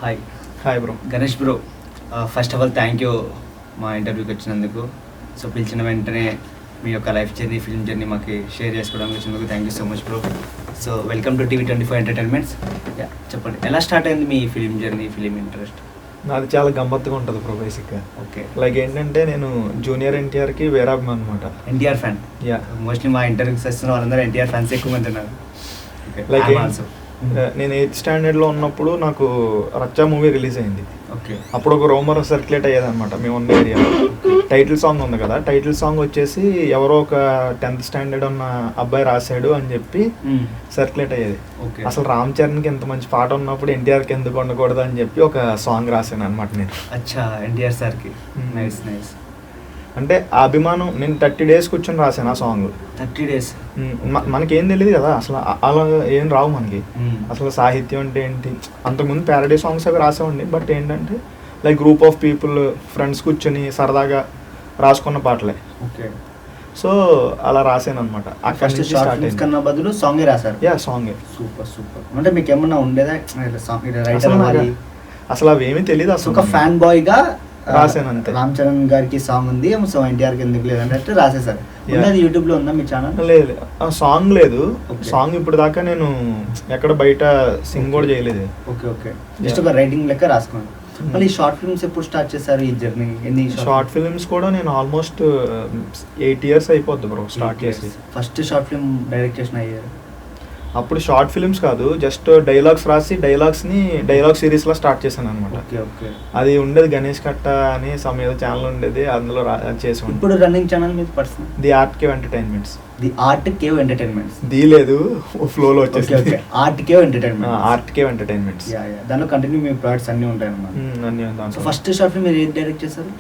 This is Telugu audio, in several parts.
Hi hi bro. Ganesh bro, first of all thank you మా ఇంటర్వ్యూకి వచ్చినందుకు. సో పిలిచిన వెంటనే మీ యొక్క లైఫ్ జర్నీ, ఫిల్మ్ జర్నీ మాకు షేర్ చేసుకోవడానికి వచ్చినందుకు thank you so much bro. So welcome to TV24 entertainments. చెప్పండి, ఎలా స్టార్ట్ అయింది మీ ఫిలిం జర్నీ, ఫిలిం ఇంట్రెస్ట్? నాది చాలా గమ్మత్తుగా ఉంటుంది బ్రో. బేసిక్గా ఓకే, లైక్ ఏంటంటే నేను జూనియర్ ఎన్టీఆర్కి వీరాభిమాన్ అనమాట. ఎన్టీఆర్ ఫ్యాన్. యా, మోస్ట్లీ మా ఇంటర్వ్యూకి వస్తున్న వాళ్ళందరూ ఎన్టీఆర్ ఫ్యాన్స్ ఎక్కువ మంది ఉన్నారు. లైక్ నేను 8th స్టాండర్డ్లో ఉన్నప్పుడు నాకు రచ్చా మూవీ రిలీజ్ అయింది. ఓకే, అప్పుడు ఒక రోమర్ సర్క్యులేట్ అయ్యేది అనమాట మేము ఉన్న ఏరియాలో. టైటిల్ సాంగ్ ఉంది కదా, టైటిల్ సాంగ్ వచ్చేసి ఎవరో ఒక 10th స్టాండర్డ్ ఉన్న అబ్బాయి రాశాడు అని చెప్పి సర్క్యులేట్ అయ్యేది. అసలు రామ్ చరణ్కి ఎంత మంచి పాట ఉన్నప్పుడు ఎన్టీఆర్కి ఎందుకు ఉండకూడదు అని చెప్పి ఒక సాంగ్ రాశాను అనమాట నేను. అచ్చా, ఎన్టీఆర్ సార్కి. Nice nice. అంటే ఆ అభిమానం, నేను 30 days కూర్చొని రాశాను ఆ సాంగ్. 30 days? మనకేం తెలియదు కదా అసలు, అలా ఏం రావు మనకి అసలు సాహిత్యం అంటే ఏంటి. అంతకుముందు ప్యారడీ సాంగ్స్ అవి రాసేవండి, బట్ ఏంటంటే like group of people, friends కూర్చొని సరదాగా రాసుకున్న పాటలే. ఓకే, సో అలా రాసాను అనమాట. ఫస్ట్ షార్ట్ ఫిల్మ్స్ కన్నా బదులు సాంగే రాశారు? యా, సాంగే. Super super. అంటే మీకు ఏమన్నా ఉండేదా అసలు అవేమీ తెలియదు అసలు. ఒక ఫ్యాన్ బాయ్ గా రాశాను అంతే. రామ్ చరణ్ గారికి సాంగ్ ఉంది, సో ఎన్టీఆర్కి ఎందుకు లేదంటే రాసేసారు. అది యూట్యూబ్ లో ఉందా మీ ఛానల్? లేదు, సాంగ్ లేదు. సాంగ్ ఇప్పుడు దాకా నేను ఎక్కడ బయట సింగ్ కూడా చేయలేదు. ఓకే ఓకే, జస్ట్ ఒక రైటింగ్ లెక్క రాసుకున్నాను. మళ్ళీ షార్ట్ ఫిల్మ్స్ ఎప్పుడు స్టార్ట్ చేశారు ఈ జర్నీ? ఎన్ని షార్ట్ ఫిల్మ్స్ కూడా నేను ఆల్మోస్ట్ 8 years అయిపోద్ది బ్రో స్టార్ట్ చేసి. ఫస్ట్ షార్ట్ ఫిల్మ్ డైరెక్ట్ చేసిన అయ్యారు? అప్పుడు షార్ట్ ఫిల్మ్స్ కాదు, జస్ట్ డైలాగ్స్ రాసి డైలాగ్స్ని డైలాగ్ సిరీస్లో స్టార్ట్ చేశాను అనమాట. Okay okay. అది ఉండేది గణేష్ కట్ట అని ఏదో ఛానల్ ఉండేది, అందులో చేసాను. ఇప్పుడు రన్నింగ్ ఛానల్ మీద personal the art cave entertainments. The art cave entertainments. The లేదు, ఫ్లోలో వచ్చేసి art cave entertainment. Art cave entertainments. దానిలో కంటిన్యూ మీ ప్రాజెక్ట్స్ అన్నీ ఉంటాయి అన్నమాట. అన్నీ ఉంటాయి. సో ఫస్ట్ షార్ట్ ఫిల్మ్ మీరు ఏది డైరెక్ట్ చేశారు?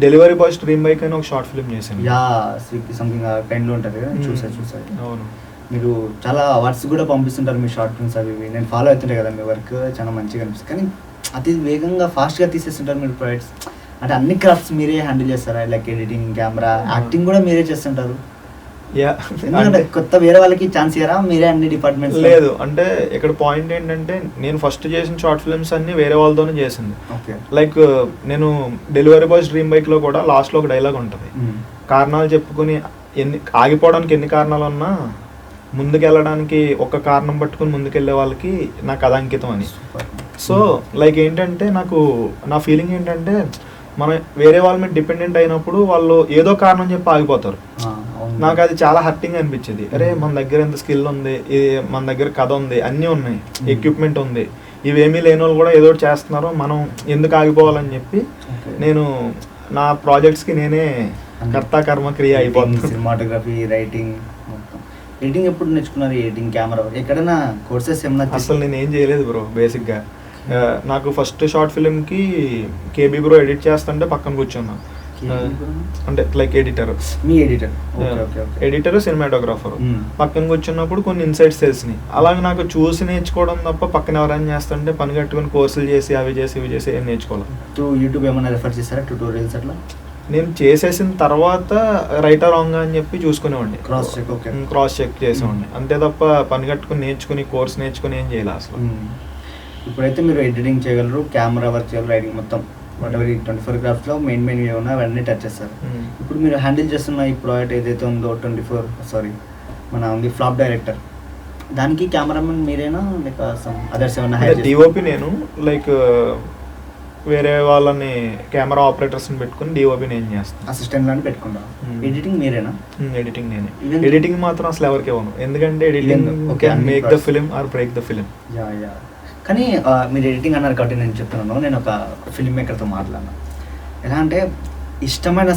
డెలివరీ బాయ్స్ డ్రీమ్ బైక్ అని ఒక షార్ట్ ఫిల్మ్ చేశాను. యా, స్విగ్గీ సంథింగ్ కైండ్లో ఉంటుంది కదా, చూసారు. అవును, మీరు చాలా అవార్డ్స్ కూడా పంపిస్తుంటారు మీ షార్ట్ ఫిల్మ్స్ అవి నేను ఫాలో అవుతుంటాయి కదా, మీ వర్క్ చాలా మంచిగా అనిపిస్తుంది. కానీ అతి వేగంగా ఫాస్ట్గా తీసేస్తుంటారు మీరు ప్రాజెక్ట్స్. అంటే అన్ని క్రాఫ్ట్స్ మీరే హ్యాండిల్ చేస్తారా? లైక్ ఎడిటింగ్, కెమెరా, యాక్టింగ్ కూడా మీరే చేస్తుంటారు. ఎందుకంటే కొత్త వేరే వాళ్ళకి ఛాన్స్ ఇయ్యరా? మీరే అన్ని డిపార్ట్మెంట్స్? లేదు, అంటే ఇక్కడ పాయింట్ ఏంటంటే నేను ఫస్ట్ చేసిన షార్ట్ ఫిల్మ్స్ అన్ని వేరే వాళ్ళతోనే చేసింది. ఓకే, లైక్ నేను డెలివరీ బాయ్స్ డ్రీమ్ బైక్లో కూడా లాస్ట్లో ఒక డైలాగ్ ఉంటుంది, కారణాలు చెప్పుకుని ఆగిపోవడానికి ఎన్ని కారణాలు ఉన్నా ముందుకెళ్ళడానికి ఒక కారణం పట్టుకుని ముందుకెళ్ళే వాళ్ళకి నా కథ అంకితం అని. సో లైక్ ఏంటంటే నాకు నా ఫీలింగ్ ఏంటంటే మనం వేరే వాళ్ళ మీద డిపెండెంట్ అయినప్పుడు వాళ్ళు ఏదో కారణం చెప్పి ఆగిపోతారు. నాకు అది చాలా హర్టింగ్ అనిపించేది. అరే మన దగ్గర ఎంత స్కిల్ ఉంది, మన దగ్గర కథ ఉంది, అన్నీ ఉన్నాయి, ఎక్విప్మెంట్ ఉంది, ఇవేమీ లేని వాళ్ళు కూడా ఏదో చేస్తున్నారు, మనం ఎందుకు ఆగిపోవాలని చెప్పి నేను నా ప్రాజెక్ట్స్కి నేనే కర్త కర్మ క్రియ అయిపోతుంది. సినిమాటోగ్రఫీ, రైటింగ్, ఎడిటింగ్ ఎప్పుడు నేర్చుకున్నారు? ఎడిటింగ్, కెమెరా ఎక్కడైనా కోర్సెస్ ఏమన్నా? అసలు నేను ఏం చేయలేదు బ్రో. బేసిక్గా నాకు ఫస్ట్ షార్ట్ ఫిల్మ్కి కేబీ బ్రో ఎడిట్ చేస్తుంటే పక్కన కూర్చున్నా. అంటే లైక్ ఎడిటర్, మీ ఎడిటర్, ఎడిటర్, సినిమాటోగ్రాఫర్ పక్కన కూర్చున్నప్పుడు కొన్ని ఇన్సైట్స్ తెలిసినాయి. అలాగే నాకు చూసి నేర్చుకోవడం తప్ప పక్కన ఎవరైనా చేస్తుంటే పని కట్టుకుని కోర్సులు చేసి అవి చేసి ఇవి చేసి ఏం నేర్చుకోవాలి. యూట్యూబ్ ఏమైనా రెఫర్ చేస్తారా, ట్యూటోరియల్స్ అట్లా? నేను చేసేసిన తర్వాత రైట్ ఆర్ రాంగ్ అని చెప్పి చూసుకునేవాడిని, క్రాస్ చెక్ చేసేవాడిని అంతే తప్ప పని కట్టుకుని నేర్చుకుని కోర్స్ నేర్చుకుని ఏం చేయాలి అసలు. ఇప్పుడైతే మీరు ఎడిటింగ్ చేయగలరు, కెమెరా వర్క్ చేయగలరు, రైటింగ్ మొత్తం వాట్ ఎవర్ 24 క్రాఫ్ట్స్లో మెయిన్ ఏమన్నా అవన్నీ టచ్ చేస్తారు. ఇప్పుడు మీరు హ్యాండిల్ చేస్తున్న ఈ ప్రాజెక్ట్ ఏదైతే ఉందో మన ఉంది ఫ్లాప్ డైరెక్టర్, దానికి కెమెరామెన్ మీరేనా లేక అదర్స్ ఏమన్నా? డిఓపి నేను, లైక్ వేరే వాళ్ళని కెమెరా ఆపరేటర్స్ని పెట్టుకుని డిఓపి నేను చేస్తాను, అసిస్టెంట్ లాంటి పెట్టుకుంటా. ఎడిటింగ్ మీరేనా? ఎడిటింగ్ నేనే. ఎడిటింగ్ మాత్రం అసలు ఎవరికి ఇవ్వను, ఎందుకంటే editing can make the film or break the film. కానీ మీరు ఎడిటింగ్ అన్నారు కాబట్టి నేను చెప్తున్నాను, నేను ఒక ఫిల్మ్ మేకర్తో మాట్లాడినా. ఎలా అంటే ఇష్టమైన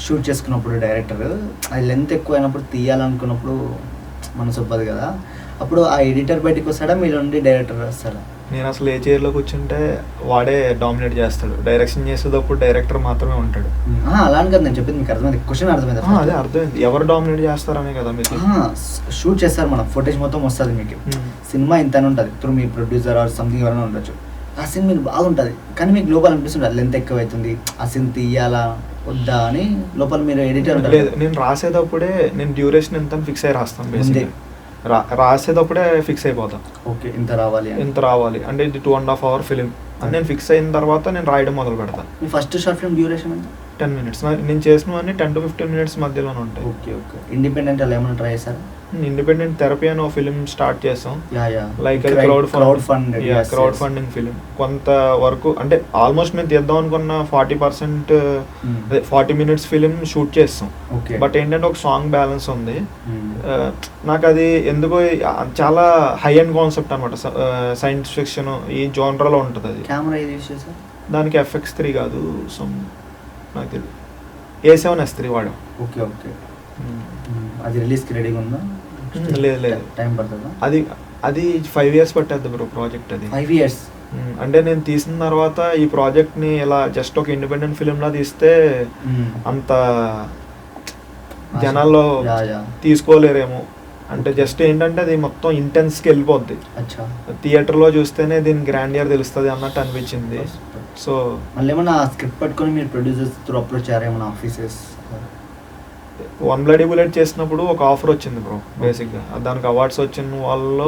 షూట్ చేసుకున్నప్పుడు డైరెక్టర్ అది లెంత్ ఎక్కువ అయినప్పుడు తీయాలనుకున్నప్పుడు మనసు ఒప్పదు కదా, అప్పుడు ఆ ఎడిటర్ బయటకు వస్తాడా, మీరు ఉండి డైరెక్టర్ వస్తాడా? నేను అసలు ఏ చైర్లో కూర్చుంటే వాడే డామినేట్ చేస్తాడు, డైరెక్షన్ చేసేటప్పుడు డైరెక్టర్ మాత్రమే ఉంటాడు. అలా అని కదా నేను చెప్పింది, మీకు అర్థమైంది? క్వశ్చన్ అర్థమైంది? అదే అర్థమైంది, ఎవరు డామినేట్ చేస్తారనే కదా మీకు. షూట్ చేస్తారు, మన ఫుటేజ్ మొత్తం వస్తుంది మీకు, సినిమా ఇంతనే ఉంటుంది, through me producer or something ఎవరైనా ఉండొచ్చు. ఆ సీన్ మీకు బాగుంటుంది కానీ మీకు లోపల అనిపిస్తుంది అది లెంత్ ఎక్కువ అవుతుంది, ఆ సీన్ తీయాలా వద్దా అని లోపల మీరు ఎడిటర్? లేదు, నేను రాసేటప్పుడే నేను డ్యూరేషన్ ఎంత ఫిక్స్ అయ్యి రాస్తాను బేసిక్గా. రాసేటప్పుడే ఫిక్స్ అయిపోతా ఓకే ఇంత రావాలి అని. ఎంత రావాలి అంటే ఇది 2.5 hour ఫిలిం అని నేను ఫిక్స్ అయిన తర్వాత నేను రాయడం మొదలు పెడతాను. మీ ఫస్ట్ షార్ట్ ఫిల్మ్ డ్యూరేషన్ ఎంత? 10 minutes. నేను చేసినవన్నీ 10 to 15 minutes మధ్యలోనే ఉంటాయి. ఓకే ఓకే ఇండిపెండెంట్ అలా ఏమైనా ట్రై చేశారా? ఇండిపెండెంట్ థెరపీ అని ఒక ఫిలిం స్టార్ట్ చేసాం. Yeah like crowd funding film. కొంత వరకు అంటే ఆల్మోస్ట్ మేము తీద్దాం అనుకున్న 40% అదే 40 minutes ఫిలిం షూట్ చేస్తాం. బట్ ఏంటంటే ఒక సాంగ్ బ్యాలెన్స్ ఉంది. నాకు అది ఎందుకో చాలా హై అండ్ కాన్సెప్ట్ అనమాట. సైన్స్ ఫిక్షన్ ఈ జోనర్లో ఉంటుంది. అది కెమెరా యూజ్ చేశారు దానికి FX3 కాదు నాకు తెలియదు A7S3 వాడాం. ఓకే ఓకే అది రిలీజ్కి రెడీగా ఉందా? లేదు టైం పడుతుందా? అది 5 years పట్టేది బ్రో ప్రాజెక్ట్. అది 5 years అంటే నేను తీసిన తర్వాత ఈ ప్రాజెక్ట్ని ఇలా జస్ట్ ఒక ఇండిపెండెంట్ ఫిలింలా తీస్తే అంత జనాల్లో తీసుకోలేరేమో. అంటే జస్ట్ ఏంటంటే అది మొత్తం ఇంటెన్స్కి వెళ్ళిపోద్ది. థియేటర్లో చూస్తేనే దీని గ్రాండియర్ తెలుస్తుంది అన్నట్టు అనిపించింది. సో మళ్ళీ ఏమన్నా స్క్రిప్ట్ పట్టుకొని మీరు ప్రొడ్యూసర్స్ త్రూ అప్రోచ్ అయ్యారా ఏమన్నా ఆఫీసెస్? వన్ బ్లడీ బుల్లెట్ చేసినప్పుడు ఒక ఆఫర్ వచ్చింది బ్రో. బేసిక్గా దానికి అవార్డ్స్ వచ్చిన వాళ్ళు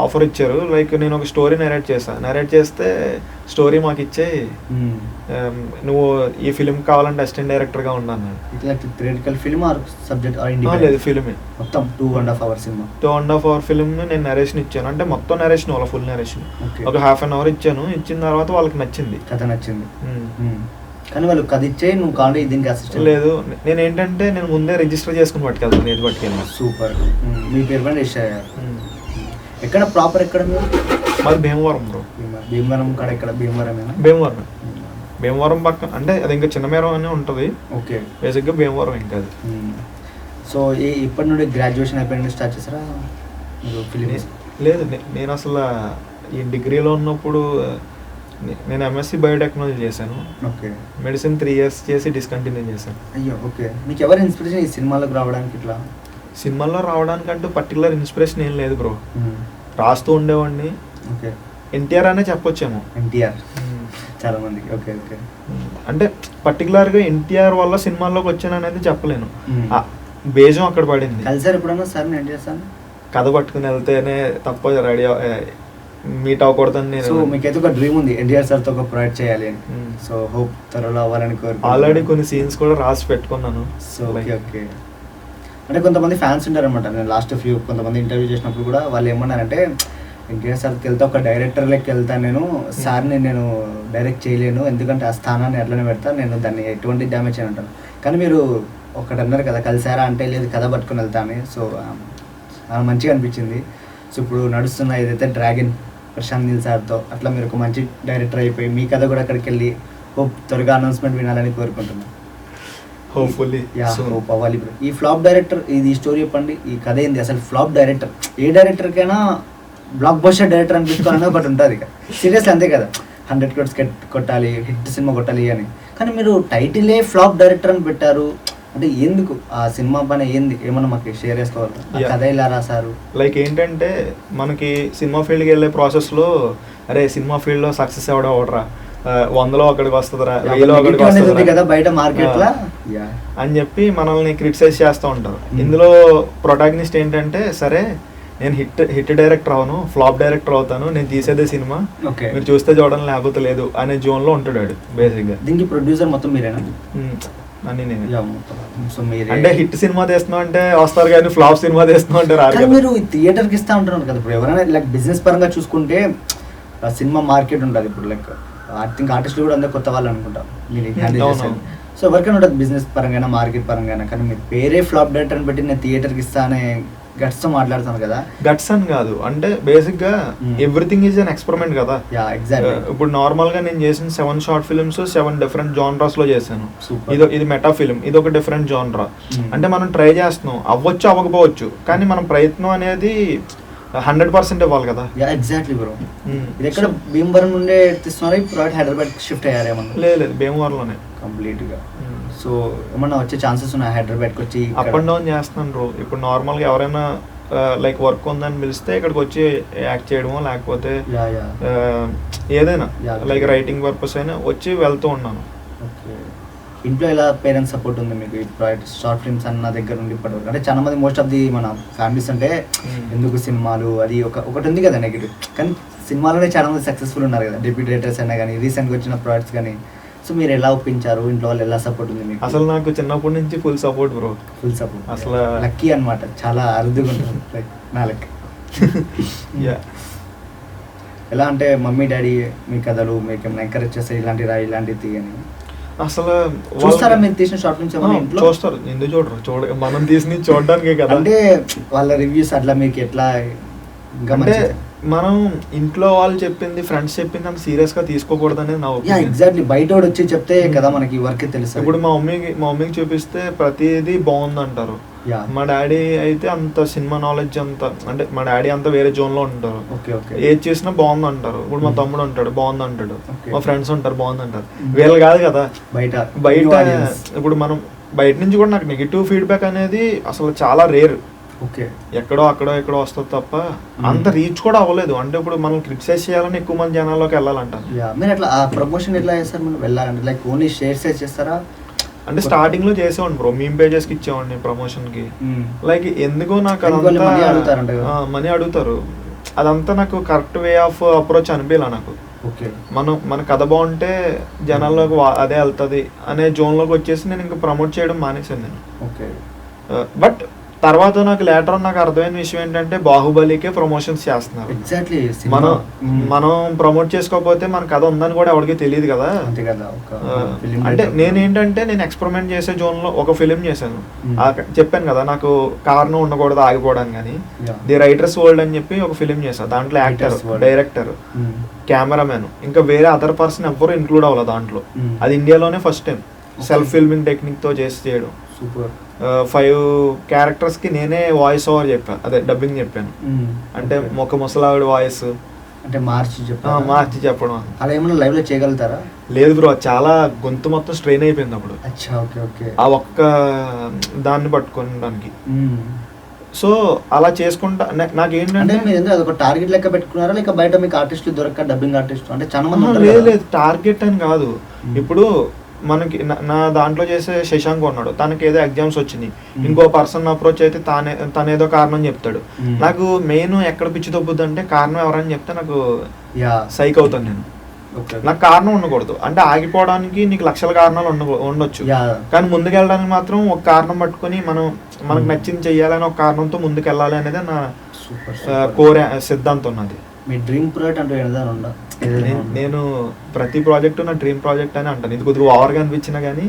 ఆఫర్ ఇచ్చారు. లైక్ నేను ఒక స్టోరీ నరేట్ చేస్తే స్టోరీ మాకు ఇచ్చే నువ్వు ఈ ఫిలిం కావాలంటే అసిస్టెంట్ డైరెక్టర్గా ఉన్నాను. లేదు ఫిలిమే మొత్తం 2.5 hour సినిమా. 2.5 hour ఫిలిం నేను నరేషన్ ఇచ్చాను. అంటే మొత్తం నరేషన్ వాళ్ళ ఫుల్ నరేషన్ ఒక ½ an hour ఇచ్చాను. ఇచ్చిన తర్వాత వాళ్ళకి నచ్చింది, కథ నచ్చింది. కానీ వాళ్ళు కథ ఇచ్చే నువ్వు కావాలి దీనికి అసిస్టెంట్ లేదు. నేను ఏంటంటే నేను ముందే రిజిస్టర్ చేసుకుని పట్టుకెళ్తాను. ఏది పట్టుకెళ్ళి సూపర్. మీ పేరు పైన రిజిస్టర్ అయ్యారు. ఎక్కడ ప్రాపర్ ఎక్కడ మీరు? మాది భీమవరం బ్రో. భీమవరం కాడ ఎక్కడ? భీమవరమేనా? భీమవరం పక్కన అంటే అది ఇంకా చిన్నమేరం అని ఉంటుంది. ఓకే బేసిక్గా భీమవరం ఇంకా అది. సో ఇప్పటి నుండి గ్రాడ్యుయేషన్ అయిపోయిన స్టార్ట్ చేస్తారా మీరు ఫిలిం? లేదు నేను అసలు ఈ డిగ్రీలో ఉన్నప్పుడు నేను MSc బయోటెక్నాలజీ చేశాను. ఓకే మెడిసిన్ 3 years చేసి డిస్కంటిన్యూ చేశాను. అయ్యో ఓకే. మీకు ఎవరు ఇన్స్పిరేషన్ ఈ సినిమాలోకి రావడానికి? ఇట్లా సినిమాల్లో రావడానికంటూ పర్టికులర్ ఇన్స్పిరేషన్ ఏం లేదు బ్రో. రాస్తూ ఉండేవాడిని. ఓకే ఎన్టీఆర్ అనే చెప్పొచ్చేమో. ఎన్టీఆర్ చాలా మందికి. ఓకే ఓకే అంటే పర్టికులర్గా ఎన్టీఆర్ వల్ల సినిమాల్లోకి వచ్చాను అనేది చెప్పలేను. బేజం అక్కడ పడింది. కలిసారు ఎప్పుడన్నా సార్? నేను చేస్తాను కథ పట్టుకుని వెళ్తేనే తప్ప రెడీ మీట్ అవ్వకూడదని నేను. సో మీకైతే ఒక డ్రీమ్ ఉంది ఎన్టీఆర్ సార్తో ఒక ప్రాజెక్ట్ చేయాలి అని. సో హోప్ త్వరలో అవ్వాలని కోరుకుంటున్నాను. ఆల్రెడీ కొన్ని సీన్స్ కూడా రాసి పెట్టుకున్నాను. So okay okay. అంటే కొంతమంది ఫ్యాన్స్ ఉంటారనమాట. నేను లాస్ట్ కొంతమంది ఇంటర్వ్యూ చేసినప్పుడు కూడా వాళ్ళు ఏమన్నారంటే ఎన్టీఆర్ సార్కి వెళ్తే ఒక డైరెక్టర్ లెక్క వెళ్తాను నేను, సార్ని నేను డైరెక్ట్ చేయలేను ఎందుకంటే ఆ స్థానాన్ని ఎట్లనే పెడతాను, నేను దాన్ని ఎటువంటి డ్యామేజ్ చేయను అంటాను. కానీ మీరు ఒకటి అన్నారు కదా కలిసారా అంటే లేదు కథ పట్టుకుని వెళ్తాను. సో మంచిగా అనిపించింది. సో ఇప్పుడు నడుస్తున్న ఏదైతే డ్రాగన్ ప్రశాంత్ నీల్ సార్తో అట్లా మీరు ఒక మంచి డైరెక్టర్ అయిపోయి మీ కథ కూడా అక్కడికి వెళ్ళి హోప్ త్వరగా అనౌన్స్మెంట్ వినాలని కోరుకుంటున్నాను. హోప్ఫుల్లీ హోప్ అవ్వాలి. ఈ ఫ్లాప్ డైరెక్టర్ ఇది స్టోరీ చెప్పండి. ఈ కథ ఏంది అసలు? ఫ్లాప్ డైరెక్టర్ ఏ డైరెక్టర్కైనా బ్లాక్ బస్టర్ డైరెక్టర్ అనిపించుకోవాలని ఒకటి ఉంటుంది. ఇక సీరియస్లీ అంతే కదా, 100 crores కొట్టాలి, హిట్ సినిమా కొట్టాలి అని. కానీ మీరు టైటిలే ఫ్లాప్ డైరెక్టర్ అని పెట్టారు. అంటే ఎందుకు ఆ సినిమా పైన ఏంది ఏమన్నా మాకు షేర్ చేసుకోవాలి? కథ ఇలా రాశారు. లైక్ ఏంటంటే మనకి సినిమా ఫీల్డ్కి వెళ్ళే ప్రాసెస్లో అరే సినిమా ఫీల్డ్లో సక్సెస్ అవడరా 100లో ఒకడికి వస్తుందిరా 1000లో ఒకడికి వస్తుంది కదా బయట మార్కెట్లో అని చెప్పి మనల్ని క్రిటిసైజ్ చేస్తూ ఉంటారు. ఇందులో ప్రొటాగనిస్ట్ ఏంటంటే సరే నేను హిట్ డైరెక్టర్ అవును, ఫ్లాప్ డైరెక్టర్ అవుతాను, నేను తీసేదే సినిమా, మీరు చూస్తే చూడడం లేకపోతే లేదు అనే జోన్లో ఉంటాడు బేసిక్గా. దీనికి ప్రొడ్యూసర్ మొత్తం మీరేనా? అన్ని నేనే. అంటే హిట్ సినిమా తీస్తున్నాం అంటే వస్తారు కానీ ఫ్లాప్ సినిమా తీస్తున్నాం అంటే రాదు. మీరు థియేటర్కి ఇస్తా ఉంటున్నారు కదా. ఇప్పుడు ఎవరైనా లైక్ బిజినెస్ పరంగా చూసుకుంటే సినిమా మార్కెట్ ఉంటుంది. ఇప్పుడు లైక్ ఐ థింక్ ఆర్టిస్టులు కూడా అందరూ కొత్త వాళ్ళు అనుకుంటాం మీరు హ్యాండిల్ చేస్తారు. సో ఎవరికైనా ఉంటుంది బిజినెస్ పరంగా మార్కెట్ పరంగా. కానీ మీరు పేరే ఫ్లాప్ డైరెక్టర్ అని పెట్టి నేను థియేటర్కి ఇస్తా అనే గట్స్ తో మాట్లాడుతాను కదా. గట్స్ అని కాదు, అంటే బేసిక్ గా ఎవ్రీథింగ్ ఈజ్ అన్ ఎక్స్పెరిమెంట్ కదా. ఇప్పుడు నార్మల్ గా నేను చేసిన 7 short films 7 different genres లో చేశాను. ఇది మెటా ఫిలిం, ఇది ఒక డిఫరెంట్ జానరా. అంటే మనం ట్రై చేస్తున్నాం, అవ్వచ్చు అవ్వకపోవచ్చు, కానీ మనం ప్రయత్నం అనేది 100% ఇవ్వాలి కదా. Exactly bro. ఇది ఎక్కడ భీమవరం నుండే తీస్తున్నారు ఇప్పుడు హైదరాబాద్ షిఫ్ట్ అయ్యారేమన్నా? లేదు భీమవరంలోనే కంప్లీట్ గా. సో ఏమన్నా వచ్చే ఛాన్సెస్ ఉన్నాయి హైదరాబాద్కి వచ్చి? అప్ అండ్ డౌన్ చేస్తున్నాను బ్రో. ఇప్పుడు నార్మల్గా ఎవరైనా లైక్ వర్క్ ఉందని పిలిస్తే ఇక్కడికి వచ్చి యాక్ట్ చేయడమో లేకపోతే ఏదైనా లైక్ రైటింగ్ పర్పస్ అయినా వచ్చి వెళ్తూ ఉన్నాను. ఇంట్లో ఎలా పేరెంట్స్ సపోర్ట్ ఉంది మీకు ఈ ప్రాజెక్ట్ షార్ట్ ఫిల్మ్స్ అన్న దగ్గర నుండి ఇప్పటివరకు? అంటే చాలా మంది మోస్ట్ ఆఫ్ ది మన ఫ్యామిలీస్ అంటే ఎందుకు సినిమాలు అది ఒకటి ఉంది కదా నెగిటివ్, కానీ సినిమాలోనే చాలా మంది సక్సెస్ఫుల్ ఉన్నారు కదా, డెబ్యూ డైరెక్టర్స్ అయినా కానీ రీసెంట్గా వచ్చిన ప్రాజెక్ట్స్ కానీ. సో మీరు ఎలా ఒప్పించారు, ఇంట్లో వాళ్ళు ఎలా సపోర్ట్ ఉంది మీకు? అసలు నాకు చిన్నప్పటి నుంచి full support bro. Full support అసలు లక్కీ అనమాట, చాలా అరుదుగా ఉంటుంది లైక్ నా లెక్క. ఎలా అంటే మమ్మీ డాడీ మీ కథలు మీకు ఏమైనా ఎంకరేజ్ చేస్తారు, ఇలాంటి రా ఇలాంటివి తీయని? అసలు చూస్తారా మీరు తీసిన షార్ట్ ఫిల్మ్స్ ఏమైనా ఇంట్లో? చూస్తారు, ఎందుకు చూడరు, మనం తీసి చూడడానికే కదా. అంటే వాళ్ళ రివ్యూస్ అట్లా మీకు ఎట్లా? అంటే మనం ఇంట్లో వాళ్ళు చెప్పింది, ఫ్రెండ్స్ చెప్పింది అంత సీరియస్ గా తీసుకోకూడదు అనేది నా ఒపీనియన్. ఎగ్జాక్ట్లీ, బయట వచ్చి చెప్తే కదా మనకి వర్క్ తెలుసు. ఇప్పుడు మా మమ్మీకి చూపిస్తే ప్రతిదీ బాగుంది అంటారు. మా డాడీ అయితే అంత సినిమా నాలెడ్జ్ అంత, అంటే మా డాడీ అంతా వేరే జోన్ లో ఉంటారు. ఏది చేసినా బాగుంది అంటారు. ఇప్పుడు మా తమ్ముడు అంటాడు బాగుంది అంటాడు, మా ఫ్రెండ్స్ ఉంటారు బాగుంది అంటారు. వీళ్ళు కాదు కదా బయట. ఇప్పుడు మనం బయట నుంచి కూడా నాకు నెగిటివ్ ఫీడ్బ్యాక్ అనేది అసలు చాలా రేర్. ఎక్కడో ఎక్కడో వస్తుంది తప్ప అంత రీచ్ కూడా అవ్వలేదు. అంటే ఇప్పుడు మనం క్రిటిసైజ్ చేయాలని ఎక్కువ మంది జనాల్లోకి వెళ్ళాలంటారు. మీరు అట్లా ప్రమోషన్ ఎట్లా చేస్తారు? మనం వెళ్ళాలంటే లైక్ ఓన్లీ షేర్స్ చేస్తారా? అంటే స్టార్టింగ్ లో చేసేవాడిని బ్రో, మీమ్ పేజెస్ కి ఇచ్చేవాడిని ప్రమోషన్ కి. లైక్ ఎందుకో నాకు అదంతా మనీ అడుగుతారు, అదంతా నాకు కరెక్ట్ వే ఆఫ్ అప్రోచ్ అనిపించాల నాకు. మన కథ బాగుంటే జనాల్లోకి అదే వెళ్తుంది అనే జోన్ లోకి వచ్చేసి నేను ఇంకా ప్రమోట్ చేయడం మానేసాను నేను. బట్ తర్వాత నాకు లేటర్ నాకు అర్థమైన విషయం ఏంటంటే బాహుబలికే ప్రమోషన్స్ చేస్తున్నారు. మనం ప్రమోట్ చేసుకోకపోతే మన కథ ఉందని కూడా ఎవరికి తెలియదు కదా. అంటే నేను ఎక్స్పెరిమెంట్ చేసే జోన్ లో ఒక ఫిలిం చేశాను. చెప్పాను కదా నాకు కారణం ఉండకూడదు ఆగిపోవడానికి కానీ, ది రైటర్స్ వరల్డ్ అని చెప్పి ఒక ఫిలిం చేశాను. దాంట్లో యాక్టర్, డైరెక్టర్, కెమెరామెన్, ఇంకా వేరే అదర్ పర్సన్ ఎవ్వరు ఇంక్లూడ్ అవ్వలేదు దాంట్లో. అది ఇండియాలోనే first time self filming technique తో చేయడం. 5 క్యారెక్టర్స్ కి నేనే వాయిస్ ఓవర్ చెప్పాను, అదే డబ్బింగ్ చెప్పాను. అంటే ఒక ముసలావిడ వాయిస్ అంటే మార్చి చెప్పడం. అలా ఏమన్నా లైవ్ లో చేయగలుగుతారా? లేదు బ్రో, చాలా గొంతు మొత్తం స్ట్రెయిన్ అయిపోయింది అప్పుడు ఆ ఒక్క దాన్ని పట్టుకోవడానికి. సో అలా చేసుకుంటా నాకేంటంటే ఒక టార్గెట్ లెక్క పెట్టుకున్నారా, లేక బయట మీకు ఆర్టిస్టులు దొరక డబ్బింగ్ ఆర్టిస్ట్ అంటే చాలా మంది? లేదు టార్గెట్ అని కాదు. ఇప్పుడు మనకి నా దాంట్లో చేసే శశాంక్ ఉన్నాడు, తనకి ఏదో ఎగ్జామ్స్ వచ్చినాయి, ఇంకో పర్సన్ అప్రోచ్ అయితే తనేదో కారణం చెప్తాడు. నాకు మెయిన్ ఎక్కడ పిచ్చి తప్పుద్ది అంటే కారణం ఎవరని చెప్తే నాకు సైక్ అవుతాను నేను. నాకు కారణం ఉండకూడదు. అంటే ఆగిపోవడానికి నీకు లక్షల కారణాలు ఉండొచ్చు, కానీ ముందుకెళ్ళడానికి మాత్రం ఒక కారణం పట్టుకొని మనకు నచ్చింది చెయ్యాలని ఒక కారణంతో ముందుకు వెళ్ళాలి అనేది నా కోర్ సిద్ధాంతం ఉన్నది. మీ డ్రీమ్ ప్రాజెక్ట్ అంటే ఏదైనా? నేను ప్రతి ప్రాజెక్ట్ నా డ్రీమ్ ప్రాజెక్ట్ అని అంటాను. ఇది కొద్దిగా ఓవర్గా అనిపించినా కానీ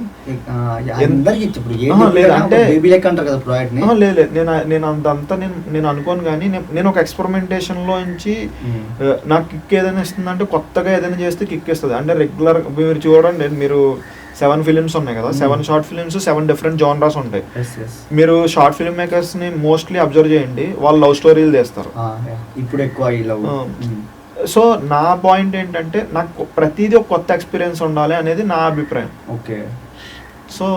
లేదు, నేను అంతంతా నేను అనుకోను. కానీ నేను ఒక ఎక్స్పెరిమెంటేషన్ లో నుంచి నాకు కిక్ ఏదైనా ఇస్తుందంటే కొత్తగా ఏదైనా చేస్తే కిక్ ఇస్తుంది. అంటే రెగ్యులర్ మీరు చూడండి, మీరు 7 ఫిలిమ్స్ ఉన్నాయి కదా, 7 షార్ట్ ఫిలిమ్స్, 7 డిఫరెంట్ జానరాస్ ఉంటాయి. మీరు షార్ట్ ఫిల్మ్ మేకర్స్ ని మోస్ట్లీ అబ్జర్వ్ చేయండి, వాళ్ళు లవ్ స్టోరీలు చేస్తారు ఇప్పుడు ఎక్కువ. సో నా పాయింట్ ఏంటంటే నాకు ప్రతిదీ ఒక కొత్త ఎక్స్పీరియన్స్ ఉండాలి అనేది నా అభిప్రాయం. సో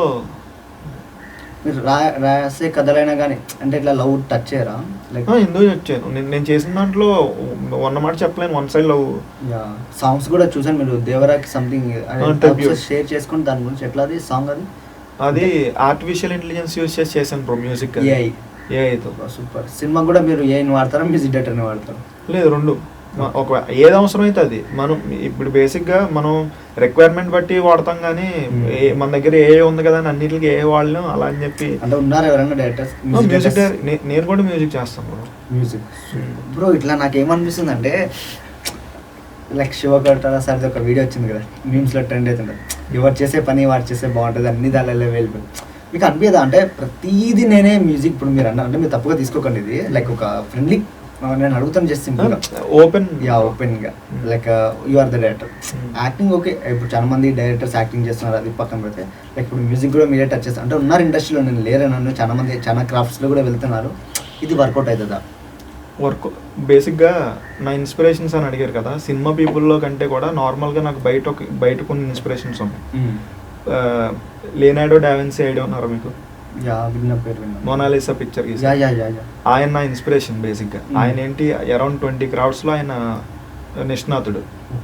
మీరు రాసే కథలైనా కానీ అంటే ఇట్లా లవ్ టచ్ చేయరా? ఎందుకు వచ్చాను నేను చేసిన దాంట్లో మాట చెప్పలేను, వన్ సైడ్ లవ్. సాంగ్స్ కూడా చూసాను, మీరు దేవరాకి సంథింగ్ షేర్ చేసుకుని దాని గురించి ఎట్లా అది సాంగ్? అది ఆర్టిఫిషియల్ ఇంటెలిజెన్స్ యూజ్ చేసి చేశాను బ్రో, మ్యూజిక్ ఏఐతో. సూపర్. సినిమా కూడా మీరు ఏఐని వాడతారా, మ్యూజిక్ డైరెక్టర్ని వాడతారా? లేదు, రెండు. ఒక ఏది అవసరం అయితే అది. మనం ఇప్పుడు బేసిక్గా మనం రిక్వైర్మెంట్ బట్టి వాడతాం, కానీ మన దగ్గర ఏ ఉంది కదా అని అన్నిటికి ఏ వాళ్ళం అలా అని చెప్పి. అంటే ఉన్నారు ఎవరైనా డైరెక్టర్స్? మ్యూజిక్ నేను కూడా మ్యూజిక్ చేస్తాను బ్రో. మ్యూజిక్ బ్రో ఇట్లా నాకేమనిపిస్తుంది అంటే లైక్ శివగొట్టాల సార్ ఒక వీడియో వచ్చింది కదా, మీమ్స్లో ట్రెండ్ అవుతుంది, ఎవరు చేసే పని వాడు చేసే బాగుంటుంది, అన్ని దానిలో అవైలబుల్. మీకు అనిపించదా అంటే ప్రతిదీ నేనే మ్యూజిక్? ఇప్పుడు మీరు అన్నారు అంటే మీరు తప్పుగా తీసుకోకండి, ఇది లైక్ ఒక ఫ్రెండ్లీ నేను అడుగుతాను జస్ట్ సింపుల్ గా, ఓపెన్ గా like you are the director. Acting okay, ఇప్పుడు చాలా మంది డైరెక్టర్స్ యాక్టింగ్ చేస్తున్నారు, అది పక్కన పెడితే లైక్ ఇప్పుడు మ్యూజిక్ కూడా మీరే టచ్ చేస్తారు అంటే ఉన్నారు ఇండస్ట్రీలో, నేను లేరన్నాను, చాలా మంది చాలా క్రాఫ్ట్స్లో కూడా వెళ్తున్నారు. ఇది వర్కౌట్ అవుతుందా? బేసిక్గా నా ఇన్స్పిరేషన్స్ అని అడిగారు కదా, సినిమా పీపుల్లో కంటే కూడా నార్మల్గా నాకు బయట కొన్ని ఇన్స్పిరేషన్స్ ఉన్నాయి. లియోనార్డో డా విన్సీ ఐడియా ఉన్నారా మీకు? మోనాలిసా పిక్చర్ ఆయన నా ఇన్స్పిరేషన్ బేసిక్గా. ఆయన ఏంటి అరౌండ్ 20 క్రౌడ్స్లో ఆయన నిష్ణాతుడు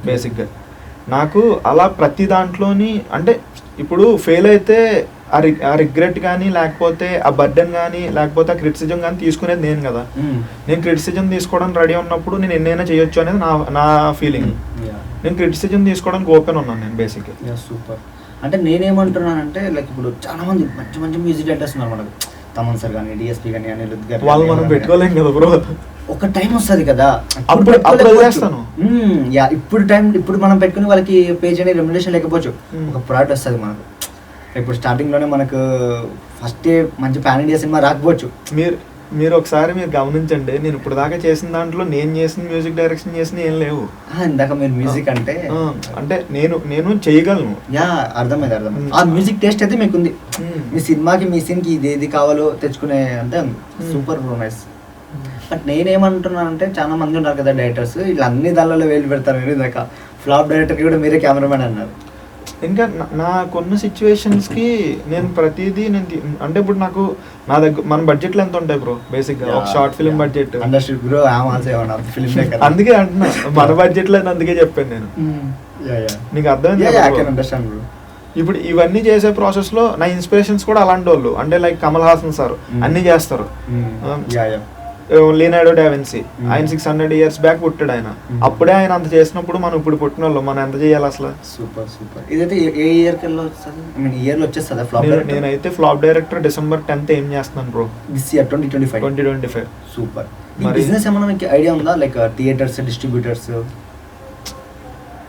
బేసిక్గా. నాకు అలా ప్రతి దాంట్లోని అంటే ఇప్పుడు ఫెయిల్ అయితే ఆ రిగ్రెట్ కానీ లేకపోతే ఆ బర్డెన్ కానీ లేకపోతే ఆ క్రిటిసిజం కానీ తీసుకునేది నేను కదా. నేను క్రిటిసిజం తీసుకోవడానికి రెడీ ఉన్నప్పుడు నేను ఎన్నైనా చేయొచ్చు అనేది నా ఫీలింగ్. నేను క్రిటిసిజం తీసుకోవడానికి ఓపెన్ ఉన్నాను నేను బేసిక్గా. సూపర్. అంటే నేనేమంటున్నానంటే లైక్ ఇప్పుడు చాలా మంది మంచి మంచి మ్యూజిక్ డైరెక్టర్స్ ఉన్నారు మనకు, తమన్ సార్ కానీ డిఎస్పీ కానీ అనిరుద్ధ్ గారు, వాళ్ళు మనం పెట్టుకోలేం కదా బ్రో. ఒక టైం వస్తుంది కదా అప్పుడు వదిలేస్తాను. ఇప్పుడు మనం పెట్టుకుని వాళ్ళకి పేజ్ అనేది రెమ్యునరేషన్ లేకపోవచ్చు, ఒక ప్రోడక్ట్ వస్తుంది మనకు. ఇప్పుడు స్టార్టింగ్ లోనే మనకు ఫస్ట్ మంచి పాన్ ఇండియా సినిమా రాకపోవచ్చు. మీరు ఒకసారి మీరు గమనించండి, నేను ఇప్పుడు దాకా చేసిన దాంట్లో నేను చేసిన మ్యూజిక్ డైరెక్షన్ చేసిన ఏం లేవు. ఇందాక మీరు మ్యూజిక్ అంటే నేను చేయగలను. అర్థమైంది. ఆ మ్యూజిక్ టేస్ట్ అయితే మీకు ఉంది. మీ సినిమాకి మీ సీన్కి ఇది ఏది కావాలో తెచ్చుకునే అంటే సూపర్ నైస్. బట్ నేనేమంటున్నానంటే చాలా మంది ఉన్నారు కదా డైరెక్టర్స్, ఇలా అన్ని దానిలో వేలు పెడతారు. మీరు ఇందాక ఫ్లాప్ డైరెక్టర్కి కూడా మీరే కెమెరామెన్ అన్నారు. ఇంకా నా కొన్ని సిచ్యువేషన్స్కి నేను ప్రతిదీ అంటే ఇప్పుడు నాకు నా దగ్గర మన బడ్జెట్లు ఎంత ఉంటాయి బ్రో బేసిక్గా ఒక షార్ట్ ఫిల్మ్ బడ్జెట్. అందుకే అంటున్నా మన బడ్జెట్లో అందుకే చెప్పాను నేను. నీకు అర్థమైంది. ఇప్పుడు ఇవన్నీ చేసే ప్రాసెస్లో నా ఇన్స్పిరేషన్స్ కూడా అలాంటి వాళ్ళు, అంటే లైక్ కమల్ హాసన్ సార్ అన్నీ చేస్తారు. లియోనార్డో డా విన్సీ ఆయన 600 years బ్యాక్ పుట్టాడు ఆయన. అప్పుడే ఆయన అంత చేసినప్పుడు మనం ఇప్పుడు పుట్టిన వాళ్ళు మనం ఎంత చేయాలి అసలు? Super super. ఇదైతే ఏ ఇయర్ కల్లా వచ్చేస్తుందా ఫ్లాప్? నేనైతే ఫ్లాప్ డైరెక్టర్ December 10th ఏం చేస్తున్నాను bro this year 2025. Super. Business ఏమన్నా మీకు ఐడియా ఉందా? లైక్ థియేటర్స్, డిస్ట్రిబ్యూటర్స్,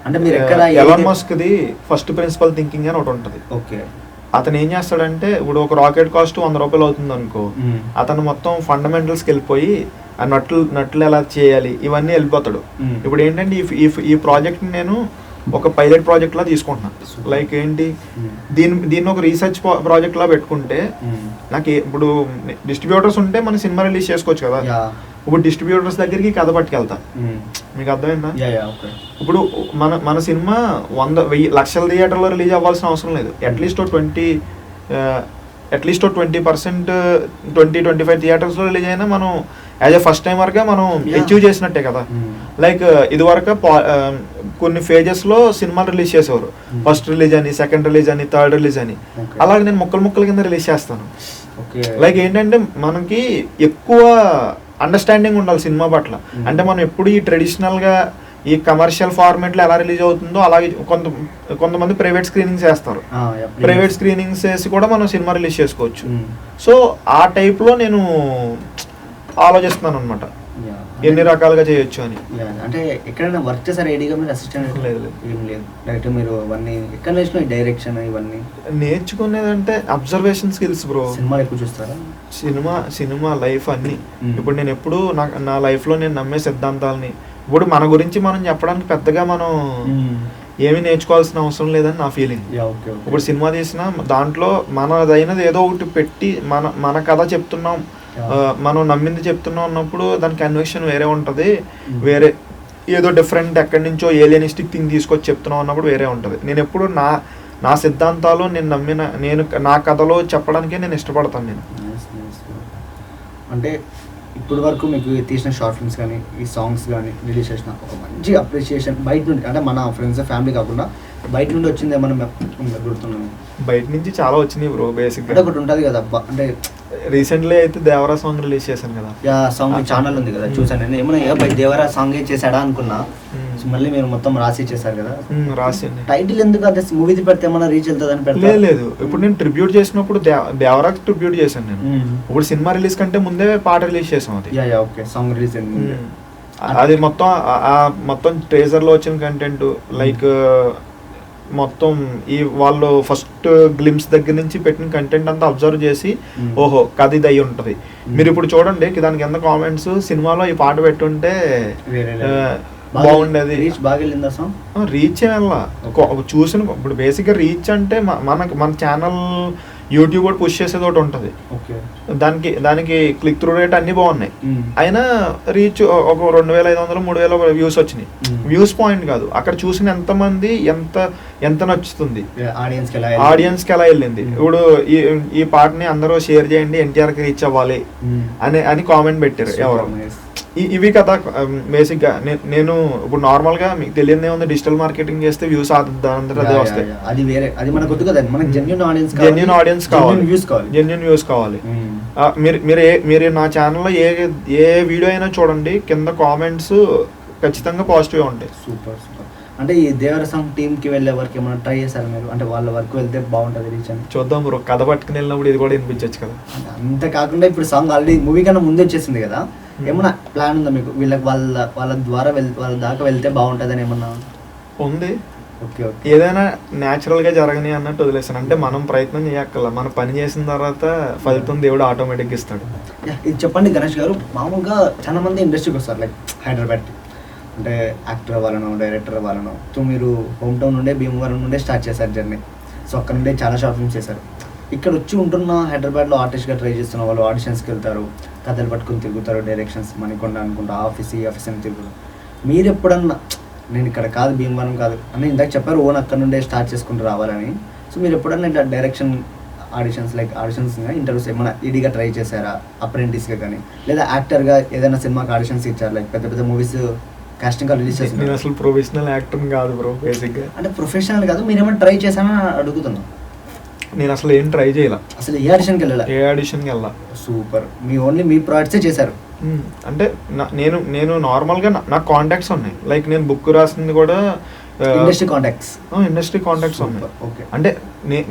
అంటే మీరు ఎక్కడ? Elon Musk the first principle thinking అని ఒకటి ఉంటుంది. ఓకే. అతను ఏం చేస్తాడంటే ఇప్పుడు ఒక రాకెట్ కాస్ట్ $100 అవుతుంది అనుకో, అతను మొత్తం ఫండమెంటల్స్కి వెళ్ళిపోయి ఆ నట్లు ఎలా చేయాలి ఇవన్నీ వెళ్ళిపోతాడు. ఇప్పుడు ఏంటంటే ఈ ప్రాజెక్ట్ నేను ఒక పైలట్ ప్రాజెక్ట్ లా తీసుకుంటున్నాను. లైక్ ఏంటి, దీన్ని ఒక రీసెర్చ్ ప్రాజెక్ట్ లా పెట్టుకుంటే నాకు ఇప్పుడు డిస్ట్రిబ్యూటర్స్ ఉంటే మన సినిమా రిలీజ్ చేసుకోవచ్చు కదా. ఇప్పుడు డిస్ట్రిబ్యూటర్స్ దగ్గరికి కథ పట్టుకెళ్తా. మీకు అర్థమైందా? ఇప్పుడు మన సినిమా 100,000 లక్షల థియేటర్లో రిలీజ్ అవ్వాల్సిన అవసరం లేదు. అట్లీస్ట్ 20% 20-25 థియేటర్స్లో రిలీజ్ అయినా మనం యాజ్ ఎ ఫస్ట్ టైమర్గా మనం అచీవ్ చేసినట్టే కదా. లైక్ ఇది వరకు కొన్ని ఫేజెస్లో సినిమాలు రిలీజ్ చేసేవారు. ఫస్ట్ రిలీజ్ అని, సెకండ్ రిలీజ్ అని, థర్డ్ రిలీజ్ అని. అలాగే నేను ముక్కల కింద రిలీజ్ చేస్తాను. లైక్ ఏంటంటే మనకి ఎక్కువ అండర్స్టాండింగ్ ఉండాలి సినిమా పట్ల. అంటే మనం ఎప్పుడు ఈ ట్రెడిషనల్గా ఈ కమర్షియల్ ఫార్మేట్లో ఎలా రిలీజ్ అవుతుందో అలాగే కొంతమంది ప్రైవేట్ స్క్రీనింగ్స్ వేస్తారు. ప్రైవేట్ స్క్రీనింగ్స్ వేసి కూడా మనం సినిమా రిలీజ్ చేసుకోవచ్చు. సో ఆ టైప్లో నేను ఆలోచిస్తున్నాను అనమాట, ఎన్ని రకాలుగా చేయొచ్చు అని. అంటే ఎక్కడైనా వర్క్ చేశారు ఐడిగా మీరు? అసిస్టెంట్ లేదు, ఏం లేదు. డైరెక్ట్ మీరు అవన్నీ ఎక్కడ నేర్చుకుని డైరెక్షన్ ఇవన్నీ నేర్చుకునేదంటే అబ్జర్వేషన్ స్కిల్స్ బ్రో. సినిమాలు ఎక్కువ చూస్తారా? సినిమా లైఫ్ అన్ని. ఇప్పుడు నేను ఎప్పుడు నా లైఫ్లో నేను నమ్మే సిద్ధాంతాలని ఇప్పుడు మన గురించి మనం చెప్పడానికి పెద్దగా మనం ఏమీ నేర్చుకోవాల్సిన అవసరం లేదని నా ఫీలింగ్. ఇప్పుడు సినిమా తీసినా దాంట్లో మనదైనది ఏదో ఒకటి పెట్టి మన కథ చెప్తున్నాం, మనం నమ్మింది చెప్తున్నాం అన్నప్పుడు దాని కన్విక్షన్ వేరే ఉంటుంది. వేరే ఏదో డిఫరెంట్ ఎక్కడి నుంచో ఏలియనిస్టిక్ థింగ్ తీసుకొచ్చి చెప్తున్నాం అన్నప్పుడు వేరే ఉంటుంది. నేను ఎప్పుడు నా సిద్ధాంతాలు నేను నా కథలో చెప్పడానికే నేను ఇష్టపడతాను. నేను అంటే ఇప్పటి వరకు మీకు తీసిన షార్ట్ ఫిల్మ్స్ కానీ ఈ సాంగ్స్ కానీ రిలీజ్ చేసిన ఒక మంచి అప్రిషియేషన్ బయట నుండి, అంటే మన ఫ్రెండ్స్ ఫ్యామిలీ కాకుండా బయట నుండి వచ్చింది ఏమన్నా గుర్తున్నాను? బయట నుంచి చాలా వచ్చినాయి బ్రో. బేసిక్ అంటే ఒకటి ఉంటుంది కదా, అంటే రీసెంట్లీ అయితే దేవరా సాంగ్ రిలీజ్ చేశాను కదా. సాంగ్ ఛానల్ ఉంది కదా, చూసాను నేను. ఏమన్నా దేవరా సాంగ్ చేశాడా అనుకున్నా, మళ్ళీ మీరు మొత్తం రాసి చేశారు కదా. రాసి టైటిల్ ఎందుకు అదే మూవీది పెడితే ఏమన్నా రీచ్ వెళ్తుందని పెడితే? లేదు, ఇప్పుడు నేను ట్రిబ్యూట్ చేసినప్పుడు దేవరాకి ట్రిబ్యూట్ చేశాను నేను. ఇప్పుడు సినిమా రిలీజ్ కంటే ముందే పాట రిలీజ్ చేసాం. అది ఓకే, సాంగ్ రిలీజ్ అది మొత్తం ట్రేజర్ లో వచ్చిన కంటెంట్ లైక్ మొత్తం వాళ్ళు ఫస్ట్ గ్లిమ్స్ దగ్గర నుంచి పెట్టిన కంటెంట్ అంతా అబ్జర్వ్ చేసి ఓహో కథ ఇది అయి ఉంటుంది. మీరు ఇప్పుడు చూడండి దానికి ఎంత కామెంట్స్, సినిమాలో ఈ పాట పెట్టుంటే బాగుండేది. రీచ్ చూసిన ఇప్పుడు బేసిక్గా రీచ్ అంటే మన ఛానల్ యూట్యూబ్ కూడా పుష్ చేసేది ఒకటి ఉంటుంది. దానికి క్లిక్ త్రూ రేట్ అన్ని బాగున్నాయి, అయినా రీచ్ ఒక 2,500-3,000 వ్యూస్ వచ్చినాయి. వ్యూస్ పాయింట్ కాదు, అక్కడ చూసిన ఎంతమంది ఎంత నచ్చుతుంది, ఆడియన్స్ కి ఎలా వెళ్ళింది. ఇప్పుడు ఈ పాటని అందరూ షేర్ చేయండి, ఎన్టీఆర్ కి రీచ్ అవ్వాలి అని కామెంట్ పెట్టారు ఎవరు. ఇవి కదా బేసిక్గా నేను ఇప్పుడు నార్మల్గా మీకు తెలియదే ఉంది, డిజిటల్ మార్కెటింగ్ చేస్తే వ్యూస్ అదే వస్తాయి. అది వేరే, అది మనకు వద్దు కదా, మనకి జెన్యూన్ ఆడియన్స్ కావాలి, వ్యూస్ కావాలి, జెన్యూన్ వ్యూస్ కావాలి. మీరు నా ఛానల్లో ఏ వీడియో అయినా చూడండి, కింద కామెంట్స్ ఖచ్చితంగా పాజిటివ్గా ఉంటాయి. Super super. అంటే ఈ దేవర సాంగ్ టీమ్కి వెళ్ళే వరకు ఏమైనా ట్రై చేశారు మీరు? అంటే వాళ్ళ వరకు వెళ్తే బాగుంటుంది రీచ్ అని. చూద్దాం బ్రో, కథ పట్టుకుని వెళ్ళినప్పుడు ఇది కూడా వినిపించవచ్చు కదా. అంతే కాకుండా ఇప్పుడు సాంగ్ ఆల్రెడీ మూవీ కన్నా ముందే వచ్చేసింది కదా, ఏమన్నా ప్లాన్ ఉందా మీకు వీళ్ళకి వాళ్ళ ద్వారా వాళ్ళ దాకా వెళ్తే బాగుంటుందని ఏమన్నా ఉంది? Okay okay. ఏదైనా న్యాచురల్గా జరగని అన్నట్టు వదిలేస్తాను. అంటే మనం ప్రయత్నం చేయక్కల, మనం పని చేసిన తర్వాత ఫలితం దేవుడు ఆటోమేటిక్గా ఇస్తాడు. ఇది చెప్పండి గణేష్ గారు, మామూలుగా చాలా మంది ఇండస్ట్రీకి వస్తారు లైక్ హైదరాబాద్, అంటే యాక్టర్ అవ్వాలనో డైరెక్టర్ అవ్వాలనో. సో మీరు హోమ్ టౌన్ నుండే భీమవరం నుండే స్టార్ట్ చేశారు జర్నీ. సో అక్కడ నుండే చాలా షార్ట్ ఫిల్మ్స్ చేశారు. ఇక్కడ వచ్చి ఉంటున్న హైదరాబాద్లో ఆర్టిస్ట్గా ట్రై చేస్తున్న వాళ్ళు ఆడిషన్స్కి వెళ్తారు, కథలు పట్టుకుని తిరుగుతారు, డైరెక్షన్స్ మణికొండ అనుకుంటా ఆఫీస్ అని తిరుగుతారు. మీరు ఎప్పుడన్నా నేను ఇక్కడ కాదు భీమవరం కాదు అని ఇందాక చెప్పారు, ఓన్ అక్కడ నుండే స్టార్ట్ చేసుకుంటూ రావాలని. సో మీరు ఎప్పుడన్నా ఇట్లా డైరెక్షన్ ఆడిషన్స్ ఇంటర్వ్యూస్ ఏమైనా ఇదిగా ట్రై చేశారా? అప్రెంటిస్గా కానీ లేదా యాక్టర్గా ఏదైనా సినిమాకి ఆడిషన్స్ ఇచ్చారు, లైక్ పెద్ద పెద్ద మూవీస్ కాస్టింగ్ కాల్ రిలీజ్ చేసి? నేను అసలు ప్రొఫెషనల్ యాక్టర్ కాదు బ్రో, బేసిక్గా. అంటే ప్రొఫెషనల్ కాదు, మీరు ఏమైనా ట్రై చేశామని అడుగుతున్నా. నేను అసలు ఏం ట్రై చేయాల, అసలు ఏ ఆడిషన్కి వెళ్ళాలి? ఏ ఆడిషన్కి వెళ్ళా. సూపర్. మీ ఓన్లీ మీ ప్రాజెక్ట్సే చేశారు? అంటే నేను నార్మల్గా నాకు కాంటాక్ట్స్ ఉన్నాయి, లైక్ నేను బుక్ రాసింది కూడా ఇండస్ట్రీ కాంటాక్ట్స్ ఉన్నాయి. అంటే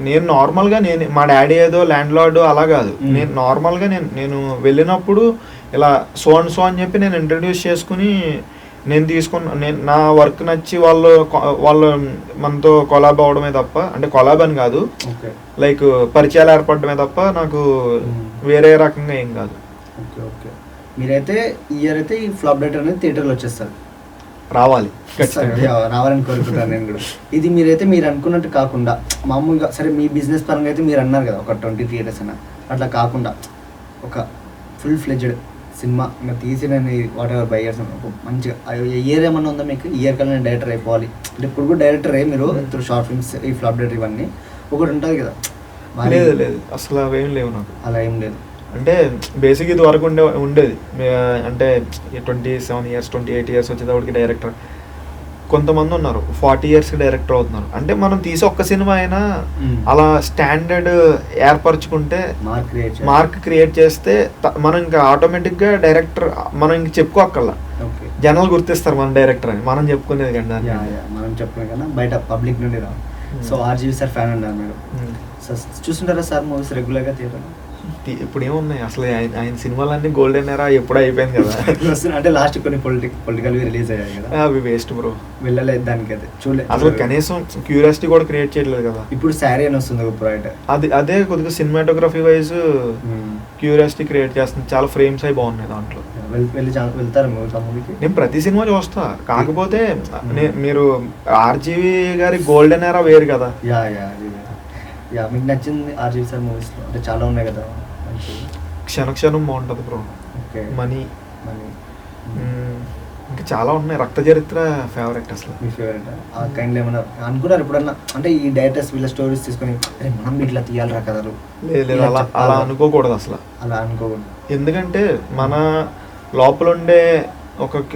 నేను నార్మల్గా మా డాడీ ఏదో ల్యాండ్ లార్డ్ అలా కాదు, నేను నార్మల్గా నేను వెళ్ళినప్పుడు ఇలా సో అని చెప్పి నేను ఇంట్రడ్యూస్ చేసుకుని నేను నా వర్క్ నచ్చి వాళ్ళు మనతో కొలాబ్ అవడమే తప్ప, అంటే కొలాబ్ అని కాదు, లైక్ పరిచయాలు ఏర్పడమే తప్ప నాకు వేరే రకంగా ఏం కాదు. Okay okay. మీరైతే ఇయర్ అయితే ఈ ఫ్లాప్ డేట్ అనేది థియేటర్లో వచ్చేస్తారు, రావాలని కోరుకుంటాను నేను కూడా. ఇది మీరు అనుకున్నట్టు కాకుండా మామూలుగా సరే మీ బిజినెస్ పరంగా అయితే మీరు అన్నారు కదా ఒక 20 థియేటర్స్ అయినా, అట్లా కాకుండా ఒక ఫుల్ ఫ్లెడ్జ్డ్ సినిమా ఇంకా తీసిన వాట్ ఎవర్ బై ఇయర్స్ మంచిగా ఇయర్ ఏమన్నా ఉందా మీకు? ఇయర్ కల్లా నేను డైరెక్టర్ అయిపోవాలి అంటే, ఇప్పుడు కూడా డైరెక్టరే మీరు త్రూ షార్ట్ ఫిల్మ్స్ ఈ ఫ్లాప్ డేట్ ఇవన్నీ ఒకటి ఉంటుంది కదా? లేదు అసలు అవేం లేవు నాకు. అలా ఏం లేదు. అంటే బేసిక్ ఇది వరకు ఉండేది అంటే 27 years 28 years వచ్చేటప్పటికి డైరెక్టర్. కొంతమంది ఉన్నారు 40 years డైరెక్టర్ అవుతున్నారు. అంటే మనం తీసే ఒక్క సినిమా అయినా అలా స్టాండర్డ్ ఏర్పరచుకుంటే, మార్క్ క్రియేట్ చేస్తే మనం ఇంకా ఆటోమేటిక్గా డైరెక్టర్ మనం ఇంక చెప్పుకోక్కర్లా, జనాలు గుర్తిస్తారు మన డైరెక్టర్ అని. మనం చెప్పుకునేది కదా, మనం చెప్పుకునే కన్నా బయట పబ్లిక్ నుండి రా. సో ఆర్జీవి సార్ ఫ్యాన్ ఉన్నారు మీరు, చూస్తుంటారా సార్ మూవీస్ రెగ్యులర్గా థియేటర్లో? ఇప్పుడు ఏమున్నాయి అసలు, ఆయన సినిమాలన్నీ గోల్డెన్ ఎరా ఎప్పుడు అయిపోయింది కదా. అంటే లాస్ట్ కొన్ని పొలిటికల్ రిలీజ్ అయ్యాయి కదా, అవి వేస్ట్ బ్రో, వెళ్ళలేదు దానికి. అయితే చూడలేదు అసలు, కనీసం క్యూరియాసిటీ కూడా క్రియేట్ చేయలేదు కదా. ఇప్పుడు శారీ అని వస్తుంది ఒక ప్రాజెక్ట్, అదే కొద్దిగా సినిమాటోగ్రఫీ వైజ్ క్యూరియాసిటీ క్రియేట్ చేస్తుంది. చాలా ఫ్రేమ్స్ అయి బాగున్నాయి దాంట్లో. వెళ్తారు మూవీకి? నేను ప్రతి సినిమా చూస్తా, కాకపోతే మీరు ఆర్జీవి గారి గోల్డెన్ ఎరా వేరు కదా. మీకు నచ్చింది ఆర్జీవి సార్ మూవీస్లో? అంటే చాలా ఉన్నాయి కదా, క్షణం బాగుంటుంది బ్రో. మనీ ఇంకా చాలా ఉన్నాయి. రక్త చరిత్ర ఫేవరెట్ అసలు. మీ ఫేవరెట్? ఆ కైండ్ ఏమన్నా అనుకున్నారు ఎప్పుడన్నా? అంటే ఈ డైరెక్టర్స్ వీళ్ళ స్టోరీస్ తీసుకొని మనం ఇట్లా తీయాలి రా కథలు? లేదు, అలా అనుకోకూడదు అసలు. అలా అనుకోకూడదు. ఎందుకంటే మన లోపల ఉండే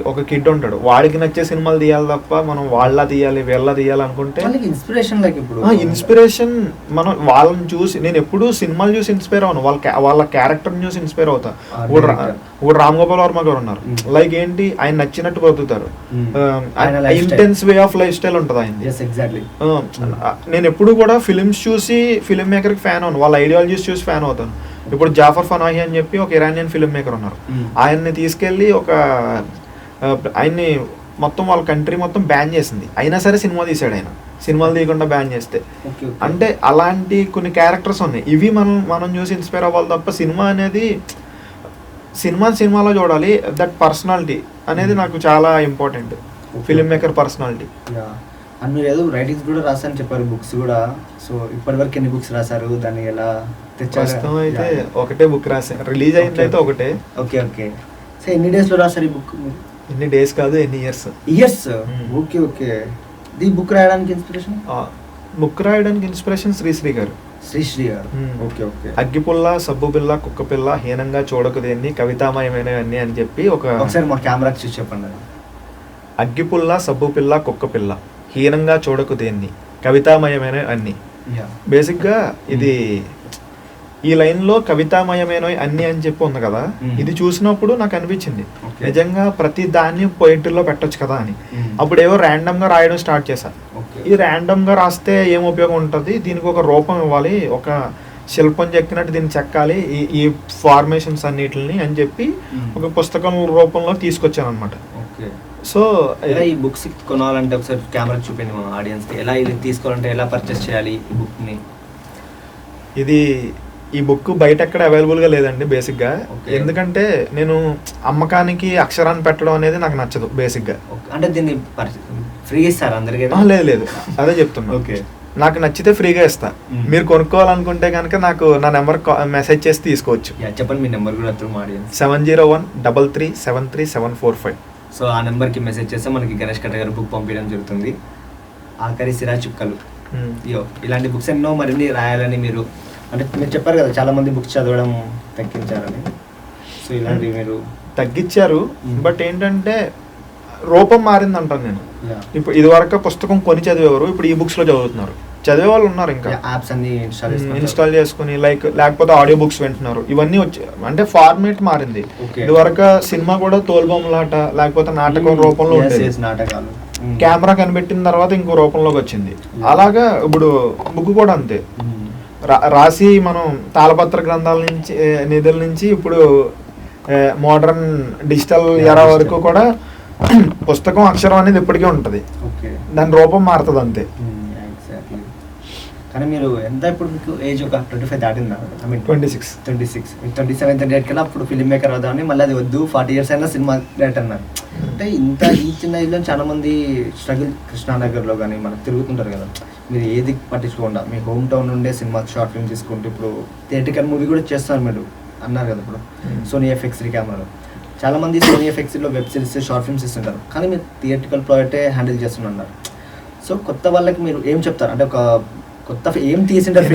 ఒక కిడ్ ఉంటాడు, వాడికి నచ్చే సినిమాలు తీయాలి తప్ప మనం వాళ్ళ తీయాలి వీళ్ళ తీయాలి అనుకుంటే ఇన్స్పిరేషన్. లైక్ ఇప్పుడు ఇన్స్పిరేషన్ మనం వాళ్ళని చూసి, నేను ఎప్పుడు సినిమాలు చూసి ఇన్స్పైర్ అవ్వను, వాళ్ళ క్యారెక్టర్ని చూసి ఇన్స్పైర్ అవుతా. ఇప్పుడు రామ్ గోపాల్ వర్మ గారు ఉన్నారు, లైక్ ఏంటి ఆయన నచ్చినట్టు బతుకుతారు, intense way of life style ఉంటుంది ఆయన. నేను ఎప్పుడు కూడా ఫిలిమ్స్ చూసి ఫిలిం మేకర్కి ఫ్యాన్ అవును, వాళ్ళ ఐడియాలజీస్ చూసి ఫ్యాన్ అవుతాను. ఇప్పుడు జాఫర్ ఫనాహి అని చెప్పి ఒక ఇరానియన్ ఫిల్మ్ మేకర్ ఉన్నారు, ఆయన్ని తీసుకెళ్ళి ఆయన్ని మొత్తం వాళ్ళ కంట్రీ మొత్తం బ్యాన్ చేసింది, అయినా సరే సినిమా తీసాడు ఆయన, సినిమాలు తీయకుండా బ్యాన్ చేస్తే. అంటే అలాంటి కొన్ని క్యారెక్టర్స్ ఉన్నాయి, ఇవి మనం చూసి ఇన్స్పైర్ అవ్వాలి తప్ప సినిమా అనేది సినిమాలో చూడాలి. దట్ పర్సనాలిటీ అనేది నాకు చాలా important, film maker personality. And మీరు ఏదో రైటింగ్స్ కూడా రాసారని చెప్పారు, బుక్స్ కూడా. సో ఇప్పటివరకు ఎన్ని బుక్స్ రాశారు, దాన్ని ఎలా తెచ్చారు? అయితే ఒకటే బుక్ రాశాను, రిలీజ్ అయింది అయితే ఒకటే. Okay okay. సో ఎన్ని డేస్లో రాశారు ఈ బుక్? ఎన్ని డేస్ కాదు, ఎన్ని ఇయర్స్. Okay okay. ఈ బుక్ రాయడానికి ఇన్స్పిరేషన్ బుక్ రాయడానికి ఇన్స్పిరేషన్ శ్రీశ్రీ గారు. శ్రీశ్రీ గారు. మ్మ్. Okay okay. అగ్గిపుల్ల, సబ్బు పిల్ల, కుక్క పిల్ల, హీనంగా చూడకు దేన్ని, కవితామయమైనవన్నీ అని చెప్పి ఒకసారి మా కెమెరాకి చూసి చెప్పండి అది. అగ్గిపుల్ల, సబ్బు పిల్ల, కుక్క పిల్ల, హీనంగా చూడకు దేన్ని, కవితామయమైన అన్ని. యా. బేసిక్గా ఇది ఈ లైన్లో కవితామయమైనవి అన్ని అని చెప్పి ఉంది కదా, ఇది చూసినప్పుడు నాకు అనిపించింది Okay. నిజంగా ప్రతి దాన్ని పోయిట్లో పెట్టొచ్చు కదా అని. అప్పుడు ఏవో ర్యాండమ్గా రాయడం స్టార్ట్ చేశా. ఓకే. ఈ ర్యాండమ్గా రాస్తే ఏం ఉపయోగం ఉంటుంది, దీనికి ఒక రూపం ఇవ్వాలి, ఒక శిల్పం చెక్కినట్టు దీన్ని చెక్కాలి, ఈ ఫార్మేషన్స్ అన్నిటిని అని చెప్పి ఒక పుస్తకం రూపంలో తీసుకొచ్చాను అనమాట. ఓకే. సో ఎలా ఈ బుక్స్ కొనాలంటే ఒకసారి కెమెరా చూపిండి మా ఆడియన్స్కి, ఎలా ఇది తీసుకోవాలంటే ఎలా పర్చేస్ చేయాలి ఈ బుక్ని? ఈ బుక్ బయట ఎక్కడ అవైలబుల్గా లేదండి బేసిక్గా. Okay. ఎందుకంటే నేను అమ్మకానికి అక్షరాన్ని పెట్టడం అనేది నాకు నచ్చదు బేసిక్గా. ఓకే. అంటే దీన్ని ఫ్రీ ఇస్తారు అందరికీ? లేదు అదే చెప్తున్నా. ఓకే. నాకు నచ్చితే ఫ్రీగా ఇస్తా. మీరు కొనుక్కోవాలనుకుంటే కనుక నాకు నా నెంబర్ మెసేజ్ చేసి తీసుకోవచ్చు. యా, చెప్పండి మీ నెంబర్ కూడా త్రూ మా ఆడియన్స్. 70133733745. సో ఆ నెంబర్కి మెసేజ్ చేస్తే మనకి గణేష్ కట్ట గారు బుక్ పంపించడం జరుగుతుంది. ఆఖరి సిరా చుక్కలు. అయ్యో, ఇలాంటి బుక్స్ ఎన్నో మరిన్ని రాయాలని మీరు అంటే మీరు చెప్పారు కదా చాలా మంది బుక్స్ చదవడం తగ్గించారని. సో ఇలాంటివి మీరు తగ్గించారు. బట్ ఏంటంటే రూపం మారింది అంటాను నేను. ఇప్పుడు ఇదివరకు పుస్తకం కొని చదివేవారు, ఇప్పుడు ఈ బుక్స్ లో చదువుతున్నారు. చదివే వాళ్ళు ఉన్నారు, ఇంకా యాప్స్ అన్ని ఇన్స్టాల్ చేసుకుని లేకపోతే ఆడియో బుక్స్ వింటున్నారు. ఇవన్నీ వచ్చి అంటే ఫార్మేట్ మారింది. Okay. ఇదివరకు సినిమా కూడా తోలుబొమ్మలాట లేకపోతే నాటకం రూపంలో ఉండేది. నాటకాలు కెమెరా కనిపెట్టిన తర్వాత ఇంకో రూపంలోకి వచ్చింది. అలాగా ఇప్పుడు బుక్ కూడా అంతే. రాసి మనం తాళపత్ర గ్రంథాల నుంచి నిధుల నుంచి ఇప్పుడు మోడర్న్ డిజిటల్ ఎరా వరకు కూడా పుస్తకం అక్షరం అనేది ఇప్పటికే ఉంటుంది. ఓకే. దాని రూపం మారుతుంది అంతే. ఎగ్జాక్ట్లీ. కానీ మీరు ఎంత ఇప్పుడు మీకు ఏజ్ ఒక 25 దాటిందా? I mean 26. 26 27 28 కల్లా అప్పుడు ఫిల్మ్ మేకర్ అవుదామని, మళ్ళీ అది వద్దు 40 years అయినా సినిమా డైరెక్టర్ అన్నారు. అంటే ఇంత ఈ చిన్న ఏజ్లో చాలా మంది స్ట్రగుల్ కృష్ణానగర్లో కానీ మనకు తిరుగుతుంటారు కదా. మీరు ఏది పట్టించుకోకుండా మీ హోమ్ టౌన్ నుండే సినిమా షార్ట్ ఫిల్మ్ తీసుకుంటూ ఇప్పుడు థియేటికల్ మూవీ కూడా చేస్తున్నారు మీరు అన్నారు కదా. ఇప్పుడు సోనీ ఎఫ్ఎక్స్3 కెమెరాలో చాలా మంది సోనీ ఎఫ్ఎక్స్లో వెబ్ సిరీస్ షార్ట్ ఫిల్మ్స్ ఇస్తుంటారు, కానీ మీరు థియేటికల్ ప్రాజెక్టే హ్యాండిల్ చేస్తున్నారు. సో కొత్త వాళ్ళకి మీరు ఏం చెప్తారు? అంటే ఒక కొత్త ఏం తీసింటారు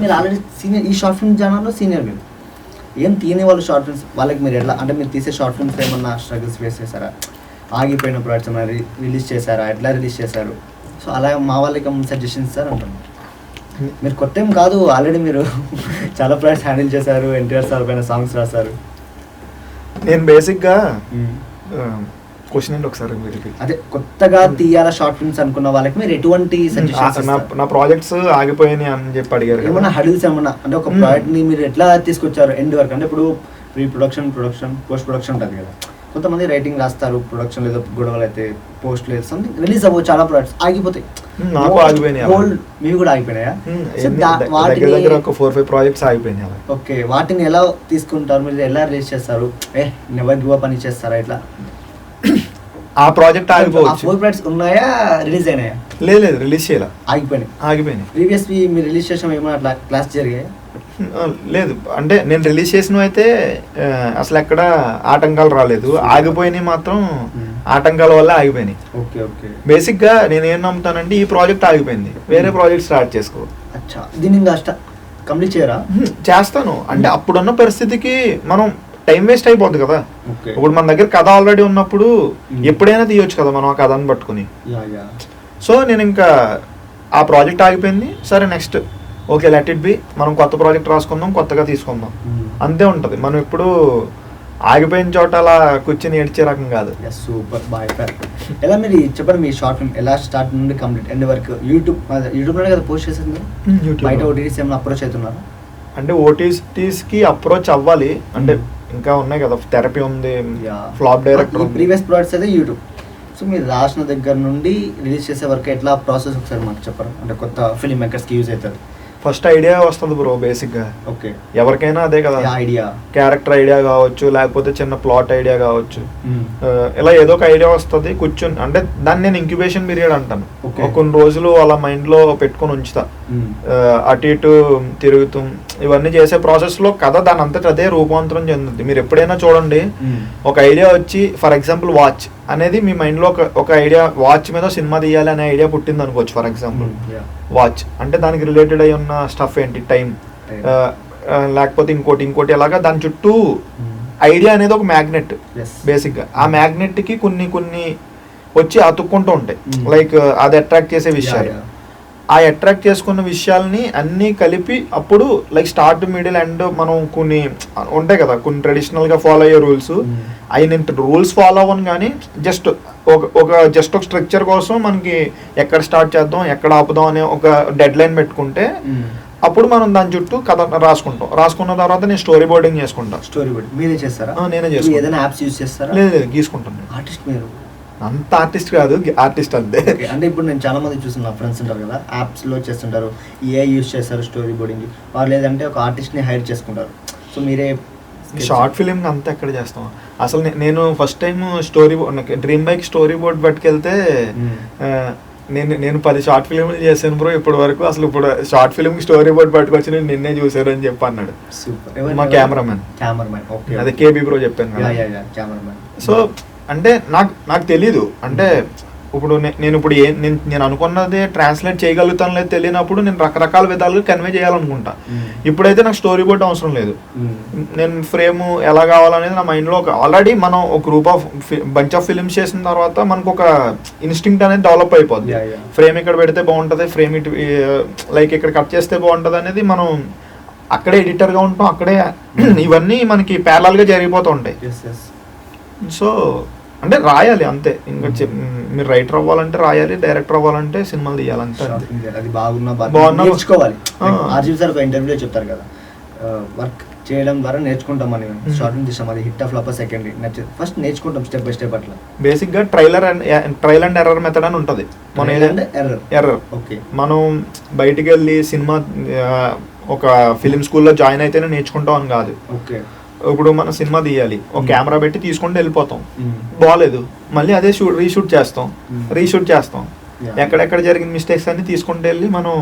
మీరు ఆల్రెడీ సీనియర్ ఈ షార్ట్ ఫిల్మ్ ఛానల్లో సీనియర్, మీరు ఏం తీయని వాళ్ళు షార్ట్ ఫిల్మ్స్ వాళ్ళకి మీరు ఎట్లా అంటే మీరు తీసే షార్ట్ ఫిల్మ్స్ ఏమన్నా స్ట్రగుల్స్ ఫేస్ చేశారా? ఆగిపోయిన ప్రాజెక్ట్స్ ఏమైనా రిలీజ్ చేశారా? ఎట్లా రిలీజ్ చేశారు? సో అలా మా వాళ్ళకి సజెషన్స్ సార్ అంటున్నారు. మీరు కొత్త ఏం కాదు, ఆల్రెడీ మీరు చాలా ప్రాజెక్ట్స్ హ్యాండిల్ చేశారు, ఎన్టీఆర్ సార్ పైన సాంగ్స్ రాశారు. నేను బేసిక్గా క్వశ్చన్ ఏంటి ఒకసారి మీరు? అదే కొత్తగా తీయాల షార్ట్ ఫిల్మ్స్ అనుకున్న వాళ్ళకి మీరు ఎటువంటి సజెషన్స్? నా ప్రాజెక్ట్స్ ఆగిపోయాయి అని చెప్పి అడిగారు. ఏమన్నా హడిల్స్ ఏమన్నా అంటే ఒక ప్రాజెక్ట్ ని మీరు ఎట్లా తీసుకొచ్చారు ఎండ్ వరకు? అంటే ఇప్పుడు ప్రీ ప్రొడక్షన్, పోస్ట్ ప్రొడక్షన్ ఉంటుంది కదా. కొంతమంది రైటింగ్ రాస్తారు, ప్రొడక్షన్ లేదో గొడవలు అయితే పోస్ట్ లేదు సంథింగ్ రిలీజ్ అవ్వ చాలా ప్రాజెక్ట్స్ ఆగిపోతాయి. నాకు ఆగిపోయినాయి. మీవి కూడా ఆగిపోయినాయా? ఒక 4-5 ప్రాజెక్ట్స్ ఆగిపోయినాయి. ఓకే. వాటిని ఎలా తీసుకుంటారు మీరు? ఎలా రిలీజ్ చేస్తారు? నెవర్ గివ్ అప్ అని చేస్తారా? ఇట్లా ఆ ప్రాజెక్ట్ ఆగిపోవచ్చు. 4 ప్రాజెక్ట్స్ ఉన్నాయా, రిలీజ్ అయినాయా? లేదు రిలీజ్ చేయాలి, ఆగిపోయినాయి. ప్రీవియస్లీ మీరు రిలీజ్ చేసిన ఏమైనా అట్లా క్లాస్ జరిగాయి? లేదు, అంటే నేను రిలీజ్ చేసినవి అయితే అసలు ఎక్కడ ఆటంకాలు రాలేదు. ఆగిపోయినాయి మాత్రం ఆటంకాల వల్ల ఆగిపోయినాయి. Okay okay. బేసిక్గా నేను ఏం నమ్ముతానంటే ఈ ప్రాజెక్ట్ ఆగిపోయింది, వేరే ప్రాజెక్ట్ స్టార్ట్ చేసుకో. అచ్చా, దీన్ని ఇంకా కంప్లీట్ చేయరా? చేస్తాను. అంటే అప్పుడున్న పరిస్థితికి మనం టైం వేస్ట్ అయిపోద్ది కదా. ఇప్పుడు మన దగ్గర కథ ఆల్రెడీ ఉన్నప్పుడు ఎప్పుడైనా తీయొచ్చు కదా మనం ఆ కథను పట్టుకుని. సో నేను ఇంకా ఆ ప్రాజెక్ట్ ఆగిపోయింది, సరే next okay let it be, మనం కొత్త ప్రాజెక్ట్ రాసుకుందాం, కొత్తగా తీసుకుందాం, అంతే ఉంటుంది. మనం ఎప్పుడు ఆగిపోయిన చోట అలా కూర్చొని ఏడ్చే రకం కాదు. సూపర్, బాగా. ఎలా మీరు చెప్పండి, మీ షార్ట్ ఫిల్మ్ ఎలా స్టార్ట్ నుండి కంప్లీట్ ఎండ్ వరకు యూట్యూబ్లోనే కదా పోస్ట్ చేసింది? బయట ఓటీటీస్ ఏమైనా అప్రోచ్ అవుతున్నారు? అంటే ఓటీటీస్కి అప్రోచ్ అవ్వాలి, అంటే ఇంకా ఉన్నాయి కదా, థెరపీ ఉంది, ఫ్లాప్ డైరెక్టర్, ప్రీవియస్ ప్రాజెక్ట్స్ అయితే యూట్యూబ్. సో మీరు రాసిన దగ్గర నుండి రిలీజ్ చేసే వరకు ఎట్లా ప్రాసెస్ ఒకసారి మాకు చెప్పరు? అంటే కొత్త ఫిల్మ్ మేకర్స్కి యూజ్ అవుతుంది. ఫస్ట్ ఐడియా వస్తుంది బ్రో బేసిక్గా. ఓకే, ఎవరికైనా అదే కదా, ఐడియా, క్యారెక్టర్ ఐడియా కావచ్చు, లేకపోతే చిన్న ప్లాట్ ఐడియా కావచ్చు, ఇలా ఏదో ఒక ఐడియా వస్తుంది. కూర్చొని అంటే దాన్ని నేను ఇంక్యుబేషన్ పీరియడ్ అంటాను. కొన్ని రోజులు అలా మైండ్లో పెట్టుకొని ఉంచుతా, అటు ఇటు తిరుగుతూ ఇవన్నీ చేసే ప్రాసెస్లో కథ దాని అంతటా అదే రూపాంతరం చెందుతుంది. మీరు ఎప్పుడైనా చూడండి, ఒక ఐడియా వచ్చి ఫర్ ఎగ్జాంపుల్ వాచ్ అనేది మీ మైండ్లో ఒక ఐడియా, వాచ్ మీద సినిమా తీయాలి అనే ఐడియా పుట్టింది అనుకోవచ్చు. ఫర్ ఎగ్జాంపుల్ వాచ్ అంటే దానికి రిలేటెడ్ అయి ఉన్న స్టఫ్ ఏంటి, టైం, లేకపోతే ఇంకోటి అలాగా దాని చుట్టూ ఐడియా అనేది ఒక మ్యాగ్నెట్ బేసిక్గా. ఆ మ్యాగ్నెట్కి కొన్ని వచ్చి అతుక్కుంటూ ఉంటాయి, లైక్ అది అట్రాక్ట్ చేసే విషయాలు. ఆ అట్రాక్ట్ చేసుకున్న విషయాల్ని అన్నీ కలిపి అప్పుడు లైక్ స్టార్ట్, మిడిల్, ఎండ్ మనం కొన్ని ఉంటాయి కదా, కొన్ని ట్రెడిషనల్గా ఫాలో అయ్యే రూల్స్. అవి నేను రూల్స్ ఫాలో అవ్వను, కానీ జస్ట్ ఒక స్ట్రక్చర్ కోసం మనకి ఎక్కడ స్టార్ట్ చేద్దాం, ఎక్కడ ఆపుదాం అనే ఒక డెడ్ లైన్ పెట్టుకుంటే అప్పుడు మనం దాని చుట్టూ కథ రాసుకున్న తర్వాత నేను స్టోరీ బోర్డింగ్ చేసుకుంటాను. స్టోరీ బోర్డింగ్ మీరే చేస్తారా? నేనే చేసుకుంటాను. ఏదైనా యాప్స్ యూజ్ చేస్తారా? లేదు, గీసుకుంటాను. ఆర్టిస్ట్ మీరు? అంత ఆర్టిస్ట్ కాదు, ఆర్టిస్ట్ అంతే. అంటే ఇప్పుడు నేను చాలా మంది చూసిన ఫ్రెండ్స్ ఉంటారు కదా, యాప్స్లో చేస్తుంటారు, ఏ యూజ్ చేస్తారు స్టోరీ బోర్డింగ్, వాళ్ళు లేదంటే ఒక ఆర్టిస్ట్ని హైర్ చేసుకుంటారు. సో మీరే షార్ట్ ఫిలిం అంతా ఎక్కడ చేస్తాం అసలు. నేను first time dream bike storyboard పట్టుకెళ్తే నేను 10 షార్ట్ ఫిలింలు చేశాను బ్రో ఇప్పటి వరకు. అసలు ఇప్పుడు షార్ట్ ఫిలింకి స్టోరీ బోర్డ్ పట్టుకొచ్చి నేను నిన్నే చూసాను అని చెప్పి అన్నాడు మా కెమెరామెన్. అదే కేబీ బ్రో చెప్పాను కదా. సో అంటే నాకు తెలీదు, అంటే ఇప్పుడు నేను ఇప్పుడు నేను అనుకున్నది ట్రాన్స్లేట్ చేయగలుగుతాను లేదు తెలియనప్పుడు నేను రకరకాల విధాలుగా కన్వే చేయాలనుకుంటా. ఇప్పుడైతే నాకు స్టోరీ బోర్డ్ అవసరం లేదు. నేను ఫ్రేమ్ ఎలా కావాలనేది నా మైండ్లో ఆల్రెడీ మనం ఒక group of bunch of films చేసిన తర్వాత మనకు ఒక ఇన్స్టింక్ట్ అనేది డెవలప్ అయిపోద్ది. ఫ్రేమ్ ఇక్కడ పెడితే బాగుంటుంది, ఫ్రేమ్ ఇటు లైక్ ఇక్కడ కట్ చేస్తే బాగుంటుంది అనేది మనం అక్కడే ఎడిటర్గా ఉంటాం, అక్కడే ఇవన్నీ మనకి ప్యారలల్గా జరిగిపోతూ ఉంటాయి. సో అంటే రాయాలి అంతే. ఇంకా మీరు రైటర్ అవ్వాలంటే రాయాలి, డైరెక్టర్ అవ్వాలంటే సినిమాలు తీయాలంటే అది బాగున్నా నేర్చుకోవాలి. ఆర్జీవి సార్ ఒక ఇంటర్వ్యూలో చెప్తారు కదా, వర్క్ చేయడం ద్వారా నేర్చుకుంటాం అని. షార్ట్ ఫిల్మ్ తీసాం, అది hit of flop secondary, first నేర్చుకుంటాం స్టెప్ బై స్టెప్. అట్లా బేసిక్గా ట్రయల్ అండ్ ఎర్రర్ మెథడ్ అని ఉంటుంది. మనం ఎర్రర్ ఓకే, మనం బయటికి వెళ్ళి సినిమా ఒక ఫిలిం స్కూల్లో జాయిన్ అయితేనే నేర్చుకుంటాం అని కాదు. ఓకే, ఇప్పుడు మనం సినిమా తీయాలి, ఒక కెమెరా పెట్టి తీసుకుంటూ వెళ్ళిపోతాం, బాగాలేదు మళ్ళీ అదే రీషూట్ చేస్తాం. ఎక్కడెక్కడ జరిగిన మిస్టేక్స్ అన్ని తీసుకుంటూ వెళ్ళి మనం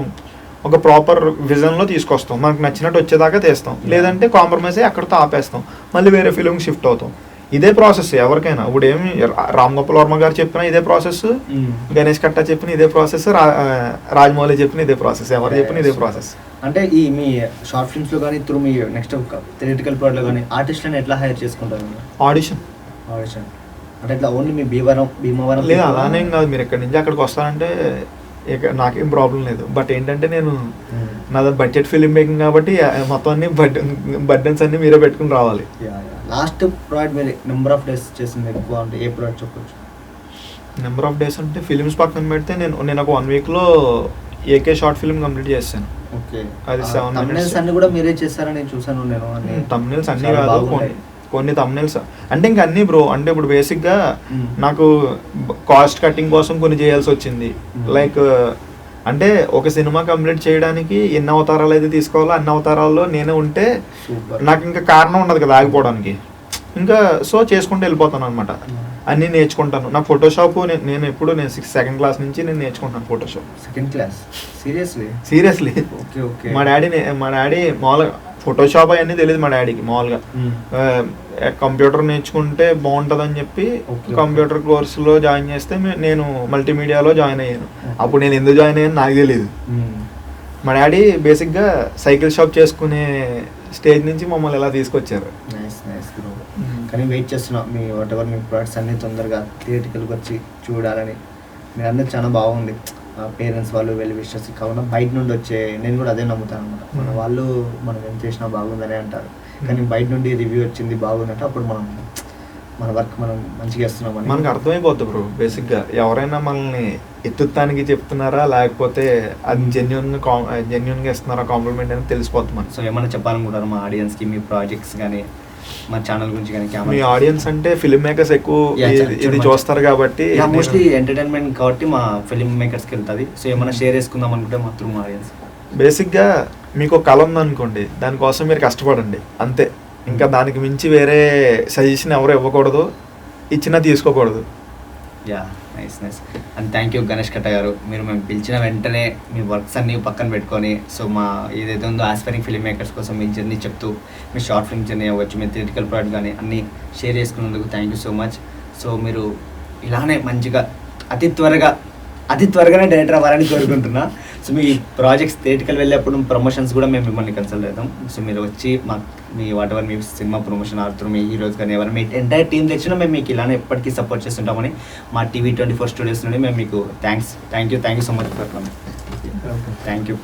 ఒక ప్రాపర్ విజన్లో తీసుకొస్తాం, మనకు నచ్చినట్టు వచ్చేదాకా తీస్తాం. లేదంటే కాంప్రమైజ్ అయ్యి అక్కడితో ఆపేస్తాం, మళ్ళీ వేరే ఫిలింకి షిఫ్ట్ అవుతాం. ఇదే ప్రాసెస్ ఎవరికైనా. ఇప్పుడు ఏమి రామ్ గోపాల్ వర్మ గారు చెప్పిన ఇదే ప్రాసెస్, గణేష్ కట్టా చెప్పిన ఇదే ప్రాసెస్, రాజమౌళి చెప్పిన ఇదే ప్రాసెస్, ఎవరు చెప్పిన ఇదే ప్రాసెస్. అంటే ఈ మీ షార్ట్ ఫిల్మ్స్లో కానీ త్రూ మీ నెక్స్ట్ థియేట్రికల్ ప్లాట్లో కానీ ఆర్టిస్ట్లను ఎట్లా హైర్ చేసుకుంటారు? ఆడిషన్ అంటే ఇట్లా ఓన్లీ మీ భీమవరం లేదు అలానేం కాదు. మీరు ఎక్కడి నుంచి అక్కడికి వస్తారంటే నాకేం ప్రాబ్లం లేదు. బట్ ఏంటంటే నేను నాది బడ్జెట్ ఫిలిం మేకింగ్ కాబట్టి మొత్తం అన్ని బర్డెన్స్ అన్ని మీరే పెట్టుకుని రావాలి. లాస్ట్ ప్రాజెక్ట్ మీరు నెంబర్ ఆఫ్ డేస్ చేసింది ఎక్కువ అంటే ఏ ప్రాజెక్ట్ చెప్పొచ్చు? నెంబర్ ఆఫ్ డేస్ అంటే ఫిలిమ్స్ పక్కన పెడితే నేను ఒక 1 వీక్లో ఏకే షార్ట్ ఫిల్మ్ కంప్లీట్ చేస్తాను. ఓకే, అది 7 minutes అన్ని కూడా మీరే చేస్తారని చూసాను నేను. తమ్నెల్స్ అన్ని కాదు, కొన్ని తమ్నెల్స్ అంటే ఇంకా అన్ని బ్రో. అంటే ఇప్పుడు బేసిక్గా నాకు కాస్ట్ కటింగ్ కోసం కొన్ని చేయాల్సి వచ్చింది. లైక్ అంటే ఒక సినిమా కంప్లీట్ చేయడానికి ఎన్ని అవతారాలు అయితే తీసుకోవాలో అన్ని అవతారాల్లో నేనే ఉంటే నాకు ఇంకా కారణం ఉండదు కదా ఆగిపోవడానికి. ఇంకా సో చేసుకుంటూ వెళ్ళిపోతాను అనమాట. అన్నీ నేర్చుకుంటాను. నాకు ఫోటోషాప్ నేను 2nd క్లాస్ నుంచి నేను నేర్చుకుంటాను ఫోటోషాప్. Second class? సీరియస్లీ. మా డాడీ మామూలుగా ఫోటోషాప్ అవన్నీ తెలియదు మా డాడీకి. మామూలుగా కంప్యూటర్ నేర్చుకుంటే బాగుంటుందని చెప్పి కంప్యూటర్ కోర్సులో జాయిన్ చేస్తే నేను మల్టీమీడియాలో జాయిన్ అయ్యాను. అప్పుడు నేను ఎందుకు జాయిన్ అయ్యాను నాకు తెలియదు. మా డాడీ బేసిక్గా సైకిల్ షాప్ చేసుకునే స్టేజ్ నుంచి మమ్మల్ని ఎలా తీసుకొచ్చారు. కానీ వెయిట్ చేస్తున్నా మీ వాటెవర్ మీ ప్రొడక్ట్స్ అన్ని తొందరగా థియేటర్కి వచ్చి చూడాలని. మీరు అన్నది చాలా బాగుంది. పేరెంట్స్ వాళ్ళు వెళ్ళి విషెస్ కావున బయట నుండి వచ్చే నేను కూడా అదే నమ్ముతాను అనమాట. మన వాళ్ళు మనం ఏం చేసినా బాగుందని అంటారు, కానీ బయట నుండి రివ్యూ వచ్చింది బాగుందంటే అప్పుడు మన వర్క్ మనం మంచిగా చేస్తున్నామని మనకు అర్థమైపోద్ది బ్రో. బేసిక్గా ఎవరైనా మనల్ని ఎత్తుతానికి చెప్తున్నారా లేకపోతే అది జెన్యున్గా ఇస్తున్నారా కాంప్లిమెంట్ అని తెలిసిపోతుంది మనకి. సో ఏమైనా చెప్పాలనుకుంటారు మా ఆడియన్స్కి మీ ప్రాజెక్ట్స్ కానీ మా ఛానల్ గురించి కానీ? మీ ఆడియన్స్ అంటే ఫిల్మ్ మేకర్స్ ఎక్కువ ఇది చూస్తారు కాబట్టి మోస్ట్లీ ఎంటర్టైన్మెంట్ కాబట్టి మా ఫిల్మ్ మేకర్స్కి వెళ్తుంది. సో ఏమైనా షేర్ చేసుకుందాం అనుకుంటే మాత్రం మా ఆడియన్స్ బేసిక్గా మీకు ఒక కళ ఉందనుకోండి, దానికోసం మీరు కష్టపడండి అంతే. ఇంకా దానికి మించి వేరే సజెషన్ ఎవరు ఇవ్వకూడదు, ఇచ్చినా తీసుకోకూడదు. Yeah, nice nice. And thank you Ganesh కట్ట గారు. మీరు మేము పిలిచిన వెంటనే మీ వర్క్స్ అన్నీ పక్కన పెట్టుకొని సో మా ఏదైతే ఉందో ఆస్పైరింగ్ ఫిల్మ్ మేకర్స్ కోసం మీ జర్నీ చెప్తూ, మీ షార్ట్ ఫిల్మ్ జర్నీ అవ్వచ్చు, మీ థియేటికల్ ప్రాడక్ట్ కానీ అన్నీ షేర్ చేసుకున్నందుకు thank you so much. So మీరు ఇలానే మంచిగా అతి త్వరగానే డైరెక్టర్ అవ్వాలని కోరుకుంటున్నా. సో మీ ప్రాజెక్ట్స్ థియేటికల్ వెళ్ళేప్పుడు ప్రమోషన్స్ కూడా మేము మిమ్మల్ని కన్సల్ట్ అవుతాం. సో మీరు వచ్చి me what ever me cinema promotion ఆడుతున్నారు, మీ హీరోస్ కానీ ఎవరు మీ ఎంటైర్ టీం తెచ్చినా మేము మీకు ఇలానే ఎప్పటికీ సపోర్ట్ చేస్తుంటామని మా TV 24 స్టూడియోస్ నుండి మేము మీకు thank you so much for coming. Thank you.